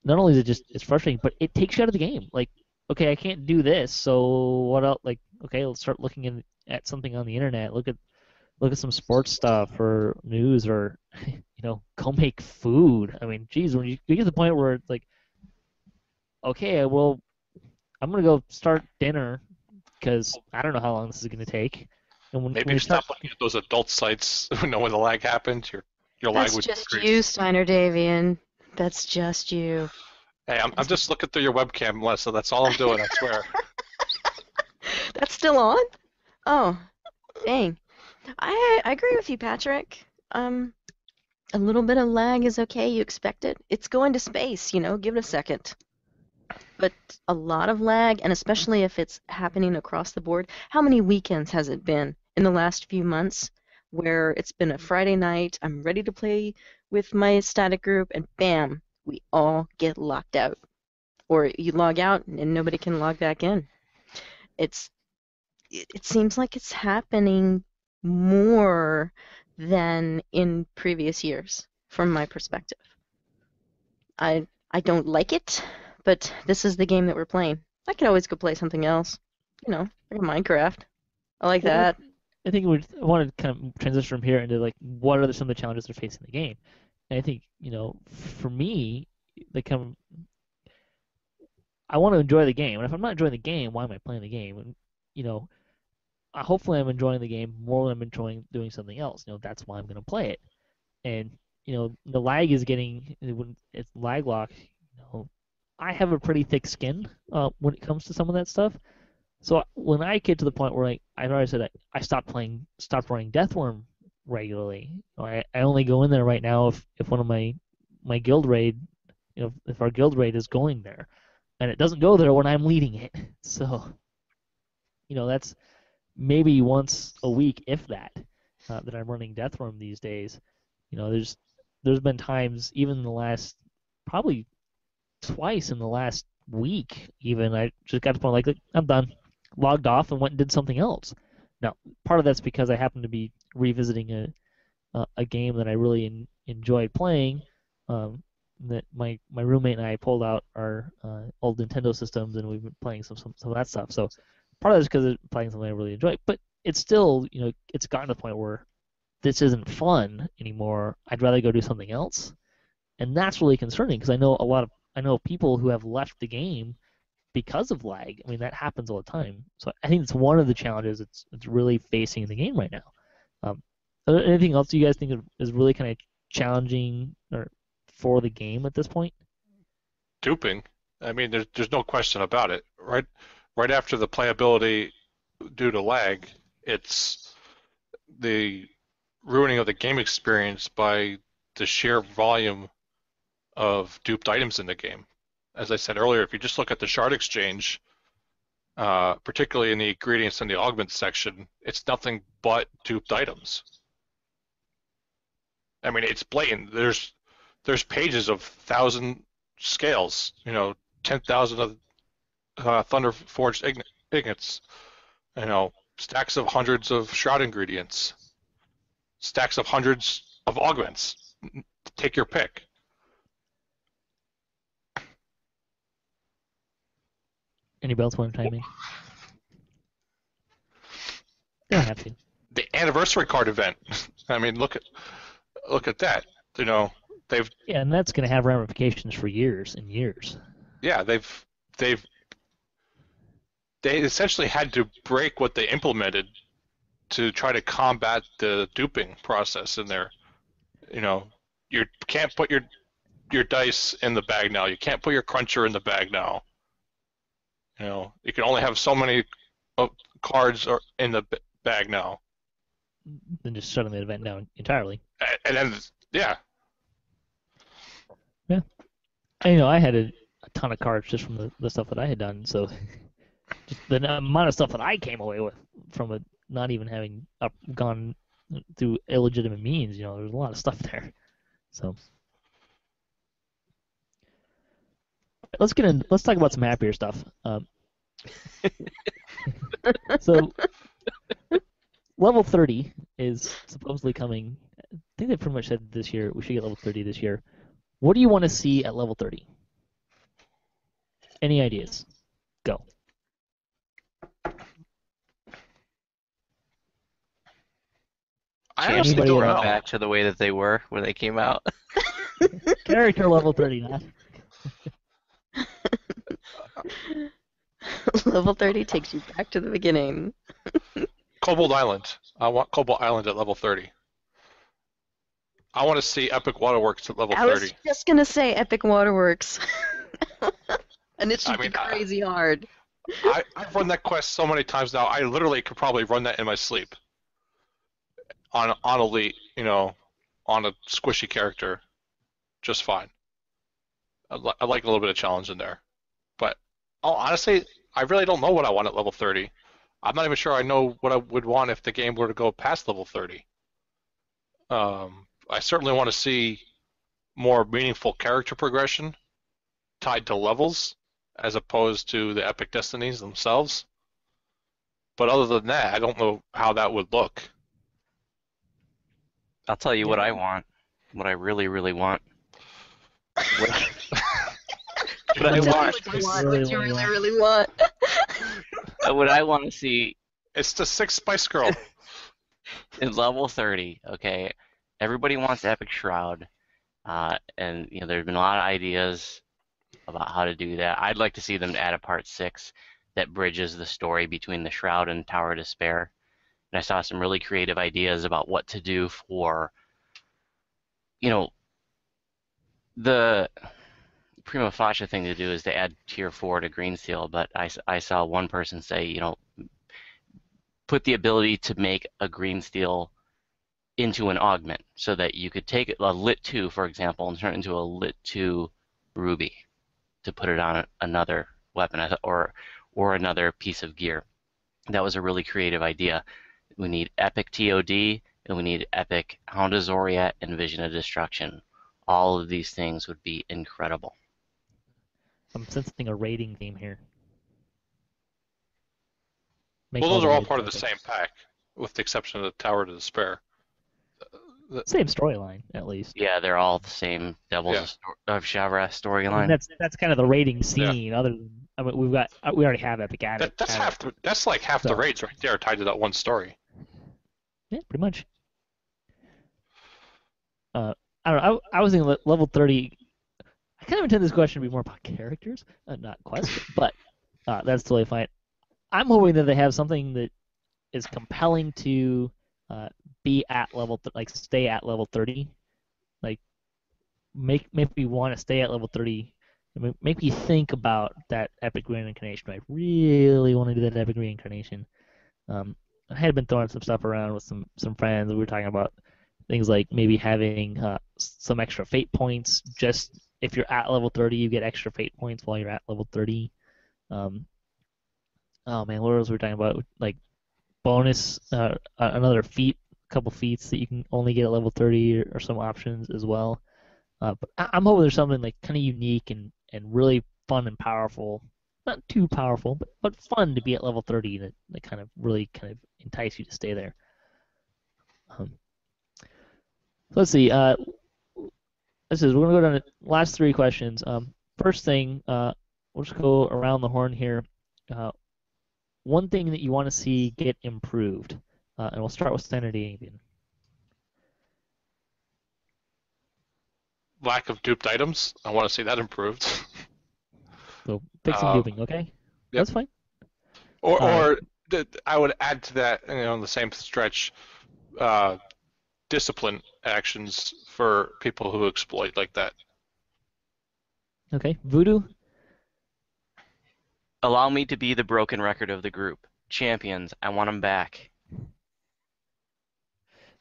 Not only is it just it's frustrating, but it takes you out of the game. Like, okay, I can't do this, so what else? Like, okay, let's start looking at something on the internet. Look at some sports stuff or news or go make food. I mean, geez, when you get to the point where it's like, okay, well, I'm gonna go start dinner because I don't know how long this is gonna take. And Maybe when you stop looking at those adult sites. When the lag happens, your lag That's would just decrease. you, Steiner-Davion. That's just you. Hey, I'm just looking through your webcam, Lessah. That's all I'm doing. I swear. That's still on? Oh, dang. I agree with you, Patrick. A little bit of lag is okay. You expect it. It's going to space, give it a second. But a lot of lag, and especially if it's happening across the board. How many weekends has it been in the last few months where it's been a Friday night, I'm ready to play with my static group, and bam, we all get locked out. Or you log out and nobody can log back in. It seems like it's happening more than in previous years, from my perspective. I don't like it, but this is the game that we're playing. I could always go play something else. Like Minecraft. I like Well, that. I think I want to kind of transition from here into like what are some of the challenges they're facing in the game. And I think for me, I want to enjoy the game, and if I'm not enjoying the game, why am I playing the game? And hopefully I'm enjoying the game more than I'm enjoying doing something else. That's why I'm going to play it. And the lag is getting when it's lag lock. I have a pretty thick skin when it comes to some of that stuff. So when I get to the point where I already said I stopped running Deathworm regularly. I only go in there right now if one of my guild raid, if our guild raid is going there, and it doesn't go there when I'm leading it. So that's maybe once a week, if that, that I'm running Deathworm these days. There's been times even in the last probably twice in the last week even I just got to the point like I'm done, logged off and went and did something else. Now part of that's because I happen to be revisiting a game that I really enjoyed playing. That my roommate and I pulled out our old Nintendo systems and we've been playing some of that stuff. So part of that's because it's playing something I really enjoy. But it's still it's gotten to the point where this isn't fun anymore. I'd rather go do something else, and that's really concerning because I know people who have left the game because of lag. I mean that happens all the time. So I think it's one of the challenges it's really facing in the game right now. Anything else you guys think is really kind of challenging or for the game at this point? Duping. I mean, there's no question about it. Right after the playability due to lag, it's the ruining of the game experience by the sheer volume of duped items in the game. As I said earlier, if you just look at the shard exchange, particularly in the ingredients and the augments section, it's nothing but duped items. I mean, it's blatant. There's pages of 1,000 scales, 10,000 of Thunder Forged ingots, stacks of hundreds of shroud ingredients, stacks of hundreds of augments. Take your pick. Anybody else want to chime in? They don't have to. The anniversary card event. I mean, look at that. You know, they've Yeah, and that's going to have ramifications for years and years. yeah, they essentially had to break what they implemented to try to combat the duping process in there. You know, you can't put your dice in the bag now. You can't put your cruncher in the bag now. You know, you can only have so many cards in the bag now. Then just shutting the event down entirely. And then, yeah. Yeah. And, you know, I had a ton of cards just from the stuff that I had done, so just the amount of stuff that I came away with from it not even having gone through illegitimate means, you know, there's a lot of stuff there. So let's talk about some happier stuff. So level 30 is supposedly coming. I think they pretty much said this year we should get level 30 this year. What do you want to see at level 30? Any ideas? Go. I honestly Anybody don't at know. all? Back to the way that they were when they came out. Character level 30, not. Level 30 takes you back to the beginning. Cobalt Island. I want Cobalt Island at level 30. I want to see Epic Waterworks at level I 30. was just gonna say Epic Waterworks. And it should I mean, be crazy hard. I've run that quest so many times now. I literally could probably run that in my sleep. On Elite, you know, on a squishy character, just fine. I like a little bit of challenge in there. But honestly, I really don't know what I want at level 30. I'm not even sure I know what I would want if the game were to go past level 30. I certainly want to see more meaningful character progression tied to levels as opposed to the epic destinies themselves. But other than that, I don't know how that would look. I'll tell you what I want. What I really, really want. What I Tell me want. what you want, what you really, really want. What I want to see It's the sixth Spice Girl. in level 30. Okay, everybody wants Epic Shroud, and you know there's been a lot of ideas about how to do that. I'd like to see them add a part 6 that bridges the story between the Shroud and Tower of Despair. And I saw some really creative ideas about what to do for, you know, the prima facie thing to do is to add tier 4 to Green Steel, but I saw one person say, you know, put the ability to make a Green Steel into an augment so that you could take a Lit 2, for example, and turn it into a Lit 2 Ruby to put it on another weapon or another piece of gear. That was a really creative idea. We need Epic TOD, and we need Epic Hound of Zoriat and Vision of Destruction. All of these things would be incredible. I'm sensing a rating theme here. Well, those are all part of the same pack, with the exception of the Tower of Despair. Same storyline, at least. Yeah, they're all the same Devils of Shavra storyline. I mean, that's kind of the rating scene. Other than, I mean, we already have Epic at it. That's like half the raids right there tied to that one story. Yeah, pretty much. I don't know. I was thinking level 30. I kind of intend this question to be more about characters, not quests, but that's totally fine. I'm hoping that they have something that is compelling to be at level, stay at level 30. Like, make me want to stay at level 30. Make me think about that epic reincarnation. I really want to do that epic reincarnation. I had been throwing some stuff around with some friends. We were talking about things like maybe having some extra fate points. Just if you're at level 30, you get extra fate points while you're at level 30. Oh man, what else were we talking about? Like bonus, another feat, a couple feats that you can only get at level 30, or some options as well. But I'm hoping there's something like kind of unique and really fun and powerful. Not too powerful, but fun to be at level 30 that kind of really kind of entice you to stay there. Let's see. We're going to go down to the last 3 questions. First thing, we'll just go around the horn here. One thing that you want to see get improved. And we'll start with Steiner-Davion. Lack of duped items. I want to see that improved. So fixing duping, okay? Yep. That's fine. Or I would add to that, on the same stretch, discipline actions for people who exploit like that. Okay, Voodu. Allow me to be the broken record of the group. Champions, I want them back.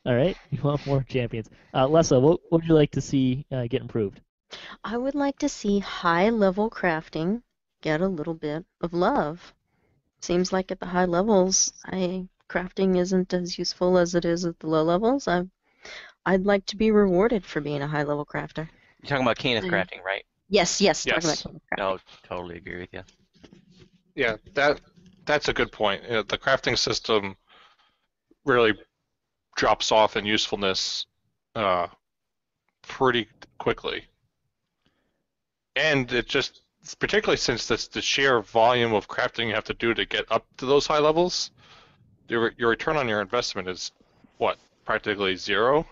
All right, you want more champions. Lessah, what would you like to see get improved? I would like to see high-level crafting get a little bit of love. Seems like at the high levels, crafting isn't as useful as it is at the low levels. I'd like to be rewarded for being a high-level crafter. You're talking about Canis crafting, right? Yes, Yes. talking about crafting. No, totally agree with you. Yeah, that's a good point. The crafting system really drops off in usefulness pretty quickly. And it just, particularly since the sheer volume of crafting you have to do to get up to those high levels, your return on your investment is, what, practically zero?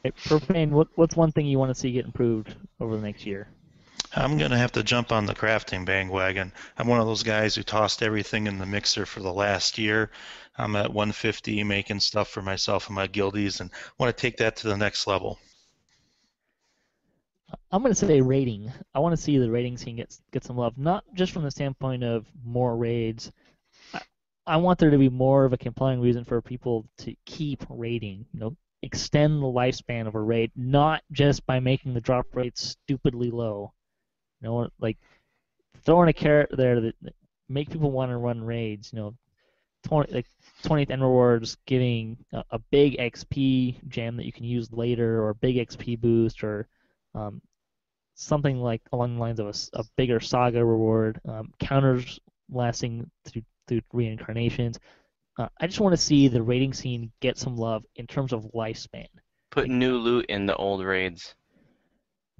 Propane, what's one thing you want to see get improved over the next year? I'm going to have to jump on the crafting bandwagon. I'm one of those guys who tossed everything in the mixer for the last year. I'm at 150 making stuff for myself and my guildies and want to take that to the next level. I'm going to say raiding. I want to see the raiding scene get some love, not just from the standpoint of more raids. I want there to be more of a compelling reason for people to keep raiding. Extend the lifespan of a raid, not just by making the drop rate stupidly low. Like throwing a carrot there that make people want to run raids. 20th end rewards, giving a big XP gem that you can use later, or a big XP boost, or something like along the lines of a bigger saga reward, counters lasting through reincarnations. I just want to see the raiding scene get some love in terms of lifespan. Put new loot in the old raids.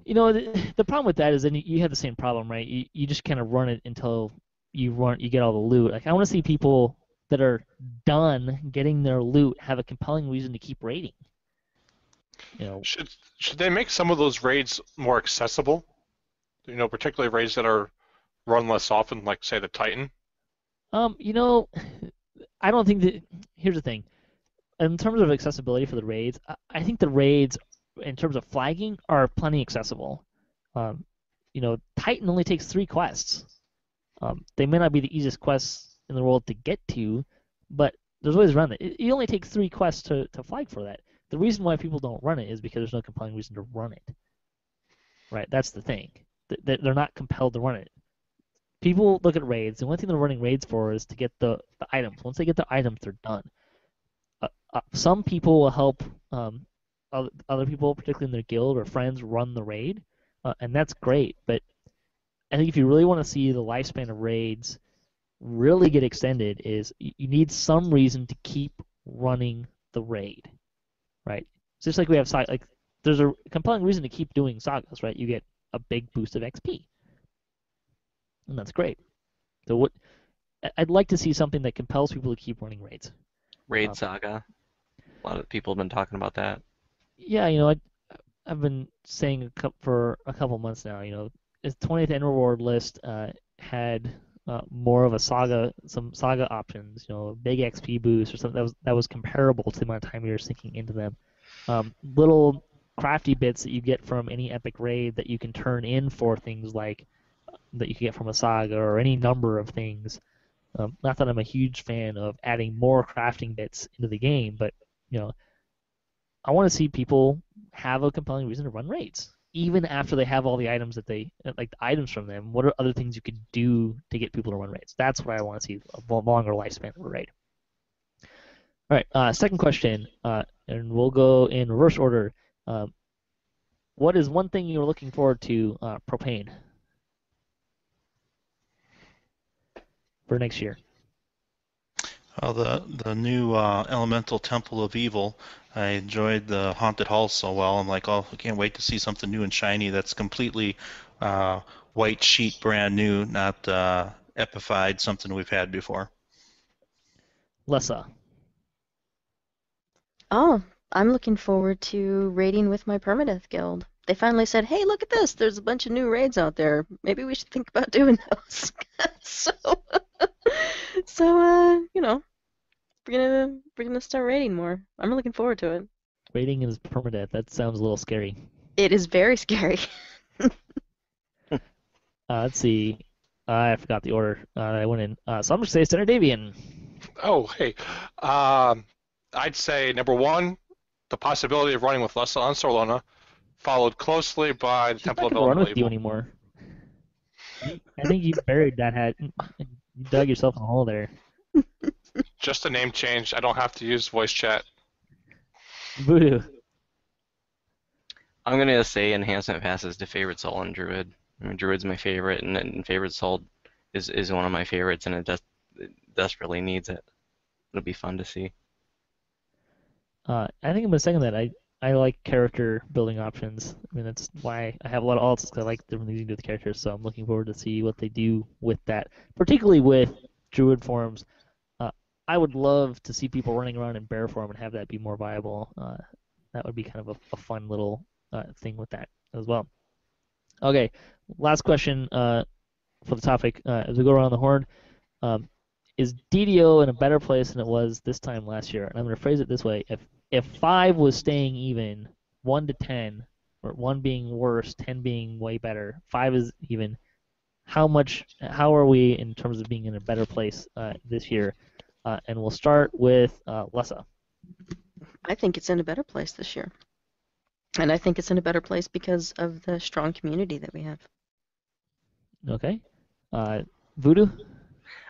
The problem with that is then you have the same problem, right? You just kind of run it until you get all the loot. Like, I want to see people that are done getting their loot have a compelling reason to keep raiding. Should they make some of those raids more accessible? Particularly raids that are run less often, like say the Titan. I don't think that. Here's the thing. In terms of accessibility for the raids, I think the raids, in terms of flagging, are plenty accessible. Titan only takes 3 quests. They may not be the easiest quests in the world to get to, but there's ways around it. You only take 3 quests to flag for that. The reason why people don't run it is because there's no compelling reason to run it. Right? That's the thing. They're not compelled to run it. People look at raids. The only thing they're running raids for is to get the items. Once they get the items, they're done. Some people will help other people, particularly in their guild or friends, run the raid, and that's great. But I think if you really want to see the lifespan of raids really get extended, is you need some reason to keep running the raid, right? It's just like we have there's a compelling reason to keep doing sagas, right? You get a big boost of XP, and that's great. So I'd like to see something that compels people to keep running raids. Raid saga. A lot of people have been talking about that. Yeah, I've been saying for a couple months now. His 20th end reward list had more of some saga options. A big XP boost or something that was comparable to the amount of time you're sinking into them. Little crafty bits that you get from any epic raid that you can turn in for things like that you can get from a saga or any number of things. Not that I'm a huge fan of adding more crafting bits into the game, but I want to see people have a compelling reason to run raids, even after they have all the items that the items from them. What are other things you could do to get people to run raids? That's what I want to see, a longer lifespan of a raid. All right, second question, and we'll go in reverse order. What is one thing you're looking forward to, Propane, for next year? Well, the new Elemental Temple of Evil. I enjoyed the Haunted Hall so well. I'm like, oh, I can't wait to see something new and shiny that's completely white sheet, brand new, not epified, something we've had before. Lessah. Oh, I'm looking forward to raiding with my permadeath guild. They finally said, "Hey, look at this! There's a bunch of new raids out there. Maybe we should think about doing those." So, you know, we're gonna start raiding more. I'm looking forward to it. Rating is permadeath. That sounds a little scary. It is very scary. Let's see. I forgot the order I went in. So I'm going to say Steiner-Davion. Oh, hey. I'd say number one, the possibility of running with Lessah on Solana, followed closely by the She's Temple not of going to run Element with you Evil. anymore. I think you buried that hat. You dug yourself in a hole there. Just a name change. I don't have to use voice chat. Voodu. I'm gonna say enhancement passes to favorite soul and druid. I mean, druid's my favorite, and favorite soul is one of my favorites, and it desperately needs it. It'll be fun to see. I think I'm going to second that. I like character building options. I mean, that's why I have a lot of alts, because I like them using to the characters, so I'm looking forward to see what they do with that, particularly with druid forms. I would love to see people running around in bear form and have that be more viable. That would be kind of a fun little thing with that as well. Okay, last question for the topic as we go around the horn. Is DDO in a better place than it was this time last year? And I'm going to phrase it this way: if 5 was staying even, 1 to 10, or 1 being worse, 10 being way better, 5 is even. How are we in terms of being in a better place this year? And we'll start with Lessah. I think it's in a better place this year. And I think it's in a better place because of the strong community that we have. Okay. Voodu?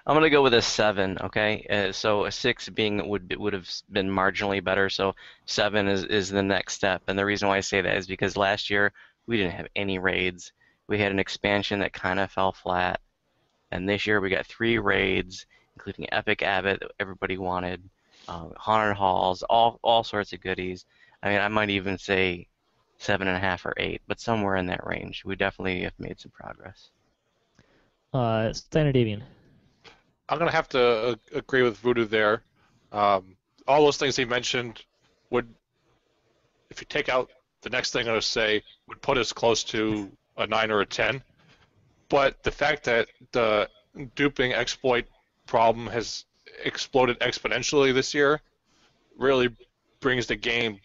I'm gonna go with a 7. Okay, so a 6 being would have been marginally better. So 7 is the next step, and the reason why I say that is because last year we didn't have any raids. We had an expansion that kind of fell flat, and this year we got 3 raids, including Epic Abbot that everybody wanted, Haunted Halls, all sorts of goodies. I mean, I might even say 7.5 or 8, but somewhere in that range. We definitely have made some progress. Steiner-Davion. I'm going to have to agree with Voodoo there. All those things he mentioned would, if you take out the next thing I'm going to say, would put us close to a 9 or a 10. But the fact that the duping exploit problem has exploded exponentially this year really brings the game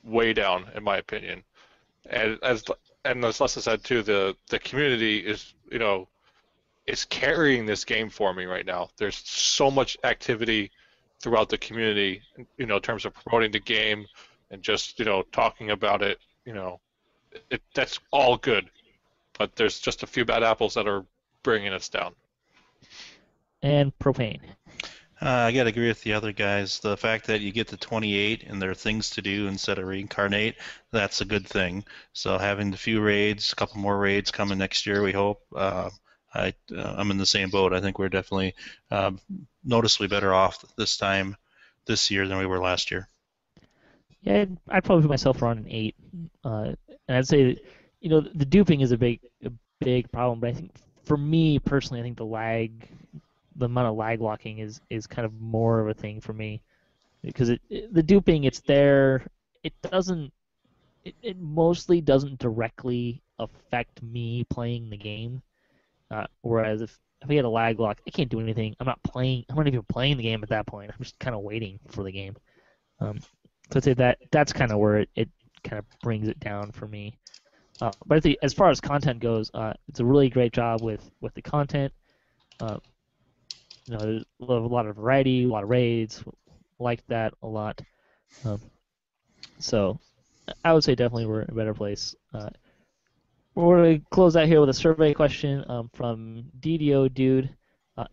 way down, in my opinion. And as Lessa said too, the community is carrying this game for me right now. There's so much activity throughout the community, in terms of promoting the game and just talking about it. That's all good, but there's just a few bad apples that are bringing us down. And Propane. I got to agree with the other guys. The fact that you get to 28 and there are things to do instead of Reincarnate, that's a good thing. So having the few raids, a couple more raids coming next year, we hope. I'm in the same boat. I think we're definitely noticeably better off this year than we were last year. Yeah, I'd probably put myself around an 8. And I'd say, the duping is a big problem. But I think, for me personally, I think the amount of lag locking is kind of more of a thing for me, because the duping, it's there. It mostly doesn't directly affect me playing the game. Whereas if I get a lag lock, I can't do anything. I'm not even playing the game at that point. I'm just kind of waiting for the game. So I'd say that's kind of where it kind of brings it down for me. But I think as far as content goes, it's a really great job with the content. There's a lot of variety, a lot of raids. Liked that a lot. So I would say definitely we're in a better place. We're going to close out here with a survey question from DDO Dude.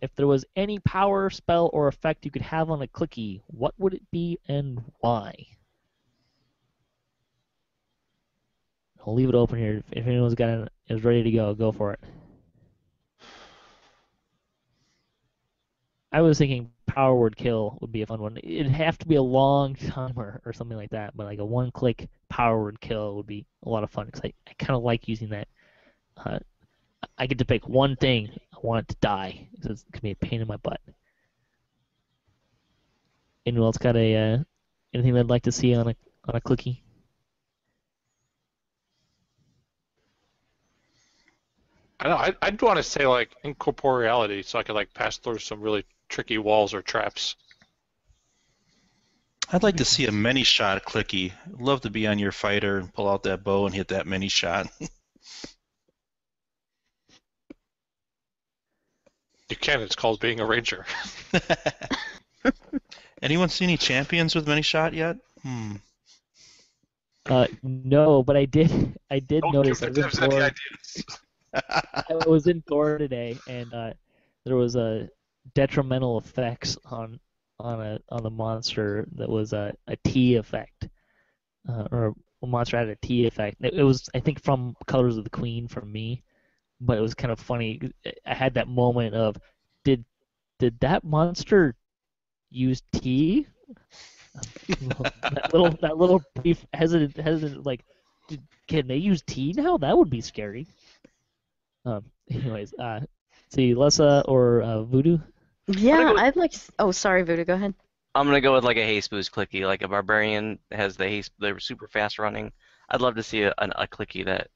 If there was any power, spell, or effect you could have on a clicky, what would it be and why? I'll leave it open here. If anyone's is ready to go for it. I was thinking power word kill would be a fun one. It'd have to be a long timer or something like that, but like a one-click power word kill would be a lot of fun, because I kind of like using that. I get to pick one thing I want it to die, because it can be a pain in my butt. anyone else got a anything they'd like to see on a clicky? I know. I'd want to say like incorporeality, so I could like pass through some really tricky walls or traps. I'd like to see a many shot clicky. I'd love to be on your fighter and pull out that bow and hit that many shot. You can. It's called being a ranger. Anyone see any champions with many shot yet? No, but I did Don't notice. give the devs any ideas. I was in Thor today, and there was a detrimental effects on the monster that was a T effect, or a monster had a T effect. It was, I think, from Colors of the Queen from me, but it was kind of funny. I had that moment of, did that monster use T? that little brief hesitant like, can they use T now? That would be scary. Anyways, see, Lessah or Voodu? Yeah, I'd like. Oh, sorry, Voodu, go ahead. I'm gonna go with like a haste boost clicky, like a barbarian has the haste, they're super fast running. I'd love to see a clicky that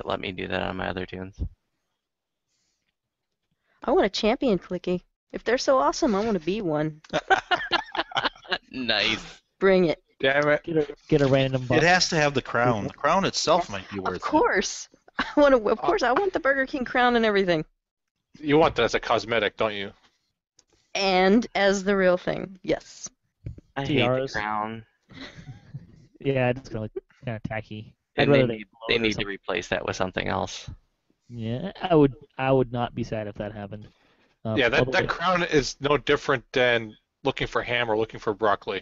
let me do that on my other tunes. I want a champion clicky. If they're so awesome, I want to be one. Nice. Bring it. Damn it. Get a random buff. It has to have the crown. The crown itself might be worth Of course. I want the Burger King crown and everything. You want that as a cosmetic, don't you? And as the real thing, yes. I hate the Tiaras. crown. Yeah, it's gonna look kind of tacky. And I'd rather they blow it or need to something. replace that with something else. Yeah, I would not be sad if that happened. Yeah, that although- crown is no different than looking for ham or looking for broccoli.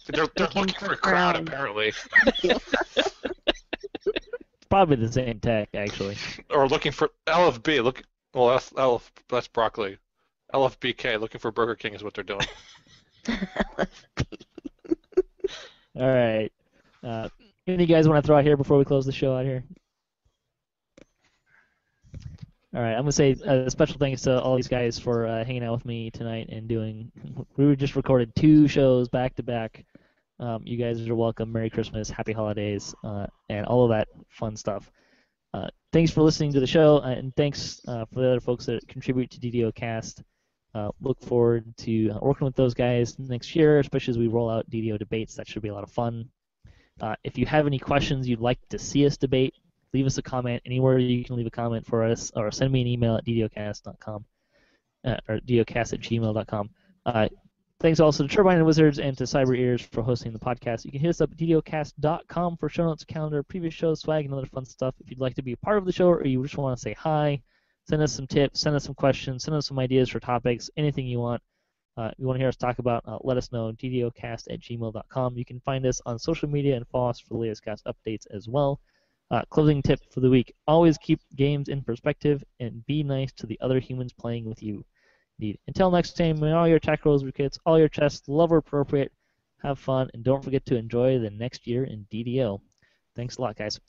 They're looking for a crown, apparently. It's probably the same tech, actually. Or looking for LFB. That's broccoli. LFBK, looking for Burger King is what they're doing. All right. Anything you guys want to throw out here before we close the show out here? All right, I'm gonna say special thanks to all these guys for hanging out with me tonight and doing. We just recorded 2 shows back to back. You guys are welcome. Merry Christmas, Happy Holidays, and all of that fun stuff. Thanks for listening to the show, and thanks for the other folks that contribute to DDOCast. Look forward to working with those guys next year, especially as we roll out DDO debates. That should be a lot of fun. If you have any questions you'd like to see us debate, leave us a comment anywhere you can leave a comment for us, or send me an email at ddocast.com or ddocast@gmail.com. Thanks also to Turbine and Wizards and to Cyber Ears for hosting the podcast. You can hit us up at ddocast.com for show notes, calendar, previous shows, swag, and other fun stuff. If you'd like to be a part of the show or you just want to say hi, send us some tips, send us some questions, send us some ideas for topics, anything you want. If you want to hear us talk about, let us know, ddocast@gmail.com. You can find us on social media and follow us for the latest cast updates as well. Closing tip for the week, always keep games in perspective and be nice to the other humans playing with you. Indeed. Until next time, may all your attack rolls, kits, all your chests, love are appropriate, have fun, and don't forget to enjoy the next year in DDO. Thanks a lot, guys.